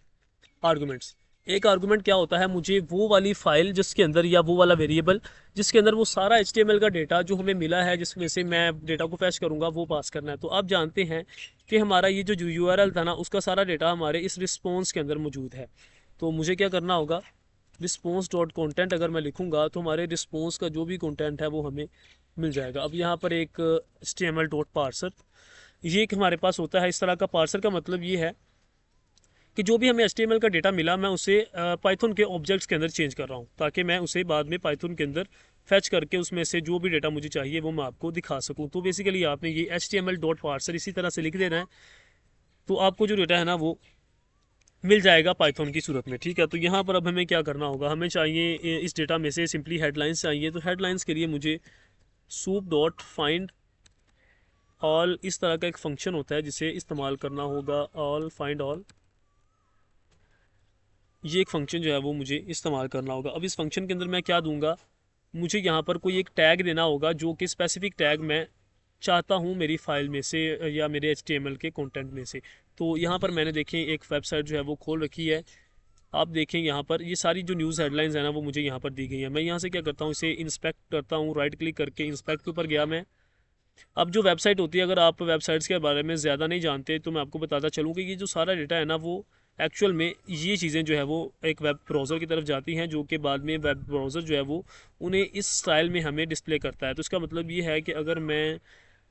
आर्गूमेंट्स। एक आर्गूमेंट क्या होता है, मुझे वो वाली फाइल जिसके अंदर, या वो वाला वेरिएबल जिसके अंदर वो सारा HTML का डेटा जो हमें मिला है, जिसमें से मैं डेटा को फैच करूँगा, वो पास करना है। तो आप जानते हैं कि हमारा ये जो URL था ना उसका सारा डेटा हमारे इस रिस्पॉन्स के अंदर मौजूद है। तो मुझे क्या करना होगा, रिस्पॉन्स डॉट कॉन्टेंट अगर मैं लिखूँगा तो हमारे रिस्पॉन्स का जो भी कॉन्टेंट है वो हमें मिल जाएगा। अब यहाँ पर एक HTML डॉट पार्सर, ये एक हमारे पास होता है इस तरह का। पार्सर का मतलब ये है कि जो भी हमें HTML का डेटा मिला, मैं उसे पाइथन के ऑब्जेक्ट्स के अंदर चेंज कर रहा हूँ, ताकि मैं उसे बाद में पाइथन के अंदर फैच करके उसमें से जो भी डेटा मुझे चाहिए वो मैं आपको दिखा सकूँ। तो बेसिकली आपने ये HTML डॉट पार्सर इसी तरह से लिख देना है, तो आपको जो डेटा है ना वो मिल जाएगा पाइथन की सूरत में। ठीक है, तो यहाँ पर अब हमें क्या करना होगा, हमें चाहिए इस डेटा में से सिंपली हेडलाइंस चाहिए। तो हेडलाइंस के लिए मुझे सूप डॉट फाइंड ऑल इस तरह का एक फंक्शन होता है जिसे इस्तेमाल करना होगा, ऑल फाइंड ऑल। ये एक फंक्शन जो है वो मुझे इस्तेमाल करना होगा। अब इस फंक्शन के अंदर मैं क्या दूंगा, मुझे यहाँ पर कोई एक टैग देना होगा जो कि स्पेसिफिक टैग मैं चाहता हूँ मेरी फाइल में से या मेरे HTML के कंटेंट में से। तो यहाँ पर मैंने देखें एक वेबसाइट जो है वो खोल रखी है, आप देखें यहाँ पर ये सारी जो न्यूज़ हेडलाइंस है ना वो मुझे यहाँ पर दी गई है। मैं यहाँ से क्या करता हूँ, इसे इंस्पेक्ट करता हूँ, राइट क्लिक करके इंस्पेक्ट के ऊपर गया मैं। अब जो वेबसाइट होती है, अगर आप वेबसाइट्स के बारे में ज़्यादा नहीं जानते तो मैं आपको बताता चलूँ कि ये जो सारा डेटा है ना वो एक्चुअल में ये चीज़ें जो है वो एक वेब ब्राउज़र की तरफ जाती हैं, जो कि बाद में वेब ब्राउज़र जो है वो उन्हें इस स्टाइल में हमें डिस्प्ले करता है। तो इसका मतलब ये है कि अगर मैं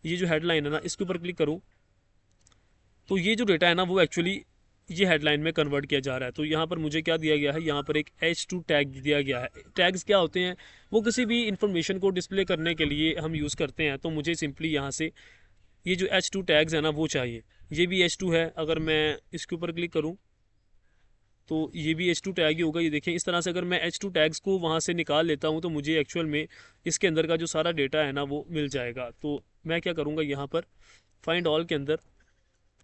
ये जो हेडलाइन है ना इसके ऊपर क्लिक करूँ तो ये जो डेटा है ना वो एक्चुअली ये हेडलाइन में कन्वर्ट किया जा रहा है। तो यहाँ पर मुझे क्या दिया गया है, यहाँ पर एक H2 टैग दिया गया है। टैग्स क्या होते हैं, वो किसी भी इंफॉर्मेशन को डिस्प्ले करने के लिए हम यूज़ करते हैं। तो मुझे सिंपली यहाँ से ये जो H2 टैग्स है ना वो चाहिए। ये भी H2 है, अगर मैं इसके ऊपर क्लिक करूँ तो ये भी H2 टैग ही होगा। ये देखें, इस तरह से अगर मैं H2 टैग्स को वहाँ से निकाल लेता हूँ तो मुझे एक्चुअल में इसके अंदर का जो सारा डेटा है ना वो मिल जाएगा। तो मैं क्या करूँगा, यहाँ पर फाइंड ऑल के अंदर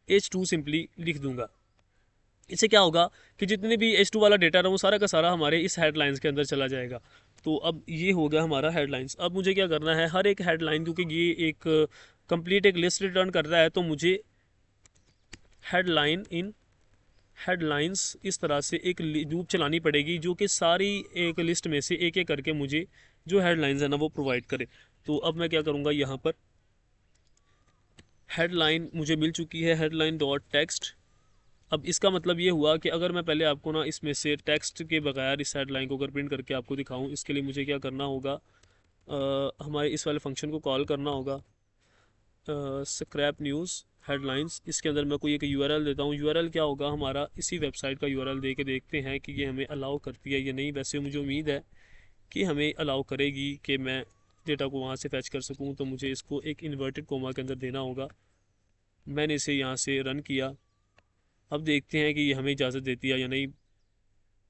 H2 सिंपली लिख दूंगा। इससे क्या होगा कि जितने भी H2 वाला डेटा है वो सारा का सारा हमारे इस हेडलाइंस के अंदर चला जाएगा। तो अब ये हो गया हमारा हेडलाइंस। अब मुझे क्या करना है, हर एक हेडलाइन, क्योंकि ये एक कंप्लीट एक लिस्ट रिटर्न कर रहा है, तो मुझे हेडलाइन इन हेडलाइंस इस तरह से एक लूप चलानी पड़ेगी, जो कि सारी एक लिस्ट में से एक एक करके मुझे जो हेडलाइंस है ना वो प्रोवाइड करे। तो अब मैं क्या करूँगा, यहाँ पर हेडलाइन मुझे मिल चुकी है, हेडलाइन डॉट टेक्स्ट। अब इसका मतलब ये हुआ कि अगर मैं पहले आपको ना इसमें से टेक्स्ट के बगैर इस हेडलाइन को अगर प्रिंट करके आपको दिखाऊं, इसके लिए मुझे क्या करना होगा, हमारे इस वाले फंक्शन को कॉल करना होगा, स्क्रैप न्यूज़ हेडलाइंस। इसके अंदर मैं कोई एक यूआरएल देता हूँ। यूआरएल क्या होगा, हमारा इसी वेबसाइट का यूआरएल दे के देखते हैं कि ये हमें अलाउ करती है या नहीं। वैसे मुझे उम्मीद है कि हमें अलाउ करेगी कि मैं डेटा को वहाँ से फैच कर सकूँ। तो मुझे इसको एक इन्वर्टेड कोमा के अंदर देना होगा। मैंने इसे यहाँ से रन किया। अब देखते हैं कि ये हमें इजाज़त देती है या नहीं।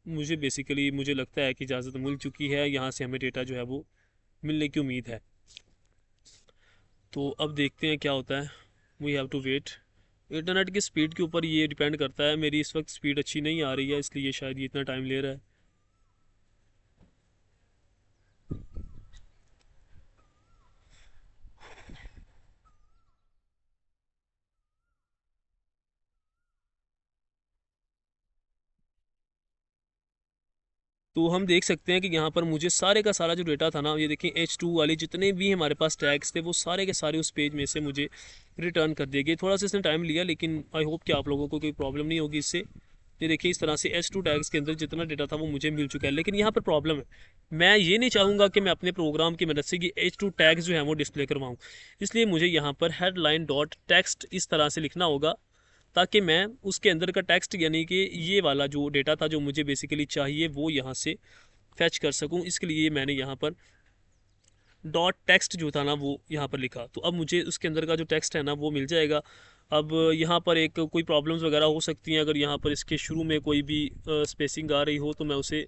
मुझे लगता है कि इजाज़त मिल चुकी है, यहाँ से हमें डेटा जो है वो मिलने की उम्मीद है। तो अब देखते हैं क्या होता है। We have to wait. Internet की स्पीड के ऊपर ये डिपेंड करता है। मेरी इस वक्त स्पीड अच्छी नहीं आ रही है, इसलिए शायद ये इतना टाइम ले रहा है। तो हम देख सकते हैं कि यहाँ पर मुझे सारे का सारा जो डेटा था ना, ये देखें H2 वाले जितने भी हमारे पास टैग्स थे वो सारे के सारे उस पेज में से मुझे रिटर्न कर दिए गए। थोड़ा सा इसने टाइम लिया, लेकिन आई होप कि आप लोगों को कोई प्रॉब्लम नहीं होगी इससे। ये देखिए, इस तरह से H2 टैग्स के अंदर जितना डेटा था वो मुझे मिल चुका है। लेकिन यहाँ पर प्रॉब्लम है, मैं ये नहीं चाहूँगा कि मैं अपने प्रोग्राम की मदद से कि H2 टैग्स जो है वो डिस्प्ले करवाऊँ। इसलिए मुझे यहाँ पर हेडलाइन डॉट टेक्स्ट इस तरह से लिखना होगा, ताकि मैं उसके अंदर का टेक्स्ट यानी कि ये वाला जो डेटा था जो मुझे बेसिकली चाहिए वो यहाँ से फैच कर सकूँ। इसके लिए मैंने यहाँ पर डॉट टेक्स्ट जो था ना वो यहाँ पर लिखा। तो अब मुझे उसके अंदर का जो टेक्स्ट है ना वो मिल जाएगा। अब यहाँ पर एक कोई प्रॉब्लम्स वगैरह हो सकती हैं, अगर यहाँ पर इसके शुरू में कोई भी स्पेसिंग आ रही हो तो मैं उसे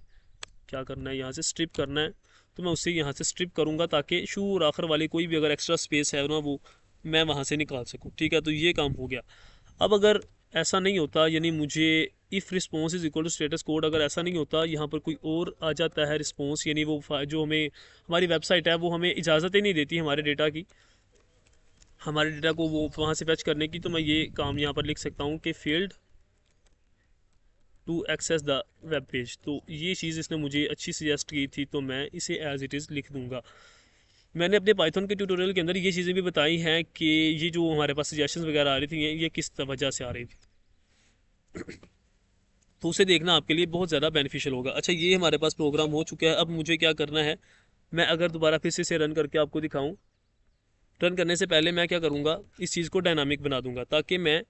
क्या करना है, यहाँ से स्ट्रिप करना है। तो मैं उसे यहाँ से स्ट्रिप करूँगा ताकि शुरू और आखिर वाली कोई भी अगर एक्स्ट्रा स्पेस है ना वो मैं वहाँ से निकाल सकूँ। ठीक है, तो ये काम हो गया। अब अगर ऐसा नहीं होता, यानी मुझे if response is equal to status code, अगर ऐसा नहीं होता, यहाँ पर कोई और आ जाता है रिस्पॉन्स, यानी वो जो हमें हमारी वेबसाइट है वो हमें इजाज़त ही नहीं देती हमारे डेटा की, हमारे डेटा को वो वहाँ से फैच करने की, तो मैं ये काम यहाँ पर लिख सकता हूँ कि failed to access the web page. तो ये चीज़ इसने मुझे अच्छी सजेस्ट की थी, तो मैं इसे एज इट इज़ लिख दूँगा। मैंने अपने पाइथन के ट्यूटोरियल के अंदर ये चीज़ें भी बताई हैं कि ये जो हमारे पास सजेशंस वगैरह आ रही थी ये किस वजह से आ रही थी, तो उसे देखना आपके लिए बहुत ज़्यादा बेनिफिशियल होगा। अच्छा, ये हमारे पास प्रोग्राम हो चुका है। अब मुझे क्या करना है, मैं अगर दोबारा फिर से इसे रन करके आपको दिखाऊं, रन करने से पहले मैं क्या करूँगा, इस चीज़ को डायनामिक बना दूंगा ताकि मैं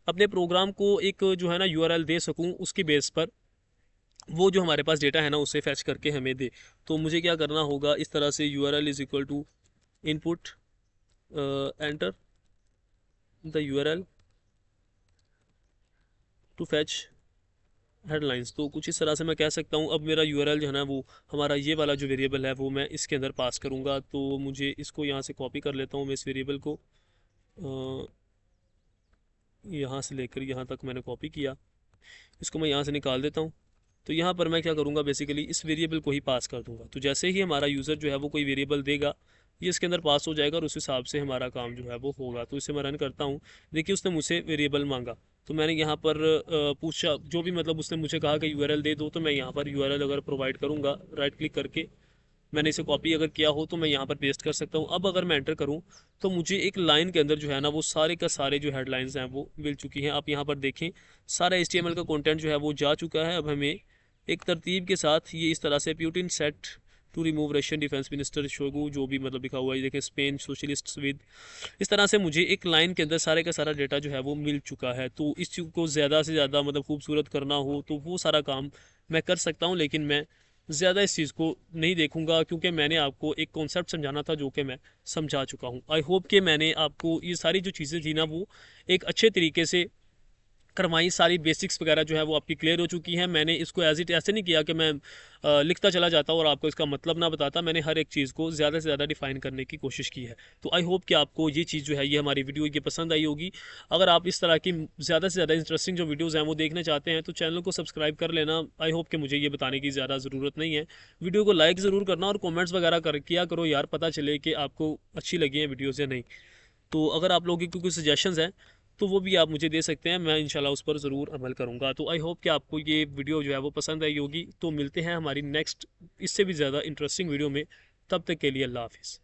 अपने प्रोग्राम को एक जो है ना यूआरएल दे सकूँ, उसकी बेस पर वो जो हमारे पास डेटा है ना उसे फैच करके हमें दे। तो मुझे क्या करना होगा, इस तरह से URL is equal to input enter the URL to fetch headlines. तो कुछ इस तरह से मैं कह सकता हूँ। अब मेरा यूआरएल जो है ना वो हमारा ये वाला जो वेरिएबल है वो मैं इसके अंदर पास करूँगा। तो मुझे इसको यहाँ से कॉपी कर लेता हूँ, मैं इस वेरिएबल को यहाँ से लेकर यहाँ तक मैंने कॉपी किया, इसको मैं यहाँ से निकाल देता हूँ। तो यहाँ पर मैं क्या करूँगा, बेसिकली इस वेरिएबल को ही पास कर दूँगा। तो जैसे ही हमारा यूज़र जो है वो कोई वेरिएबल देगा, ये इसके अंदर पास हो जाएगा और उस हिसाब से हमारा काम जो है वो होगा। तो इसे मैं रन करता हूँ। देखिए, उसने मुझसे वेरिएबल मांगा, तो मैंने यहाँ पर पूछा, जो भी मतलब उसने मुझे कहा कि यूआरएल दे दो, तो मैं यहाँ पर यूआरएल अगर प्रोवाइड करूँगा, राइट क्लिक करके मैंने इसे कॉपी अगर किया हो तो मैं यहाँ पर पेस्ट कर सकता हूँ। अब अगर मैं एंटर करूँ तो मुझे एक लाइन के अंदर जो है ना वो सारे का सारे जो हेडलाइंस हैं वो मिल चुकी हैं। आप यहाँ पर देखें सारा HTML का कंटेंट जो है वो जा चुका है। अब हमें एक तरतीब के साथ ये इस तरह से Putin set to remove Russian defence minister Shoigu, जो भी मतलब लिखा हुआ है, देखें स्पेन सोशलिस्ट विद, इस तरह से मुझे एक लाइन के अंदर सारे का सारा डेटा जो है वो मिल चुका है। तो इस चीज़ को ज़्यादा से ज़्यादा मतलब खूबसूरत करना हो तो वो सारा काम मैं कर सकता हूँ, लेकिन मैं ज़्यादा इस चीज़ को नहीं देखूंगा क्योंकि मैंने आपको एक कॉन्सेप्ट समझाना था जो कि मैं समझा चुका हूँ। आई होप कि मैंने आपको ये सारी जो चीज़ें थी ना वो एक अच्छे तरीके से करवाई, सारी बेसिक्स वगैरह जो है वो आपकी क्लियर हो चुकी हैं। मैंने इसको एज इट ऐसे नहीं किया कि मैं लिखता चला जाता और आपको इसका मतलब ना बताता। मैंने हर एक चीज़ को ज़्यादा से ज़्यादा डिफाइन करने की कोशिश की है। तो आई होप कि आपको ये चीज़ जो है ये हमारी वीडियो ये पसंद आई होगी। अगर आप इस तरह की ज़्यादा से ज़्यादा इंटरेस्टिंग जो वीडियोज़ हैं वो देखना चाहते हैं तो चैनल को सब्सक्राइब कर लेना। आई होप कि मुझे ये बताने की ज़्यादा ज़रूरत नहीं है। वीडियो को लाइक ज़रूर करना और कॉमेंट्स वगैरह किया करो यार, पता चले कि आपको अच्छी लगी हैं वीडियोज़ या नहीं। तो अगर आप लोगों की कोई सजेशंस हैं तो वो भी आप मुझे दे सकते हैं, मैं इंशाल्लाह उस पर ज़रूर अमल करूँगा। तो आई होप कि आपको ये वीडियो जो है वो पसंद आई होगी। तो मिलते हैं हमारी नेक्स्ट इससे भी ज़्यादा इंटरेस्टिंग वीडियो में। तब तक के लिए अल्लाह हाफिज़।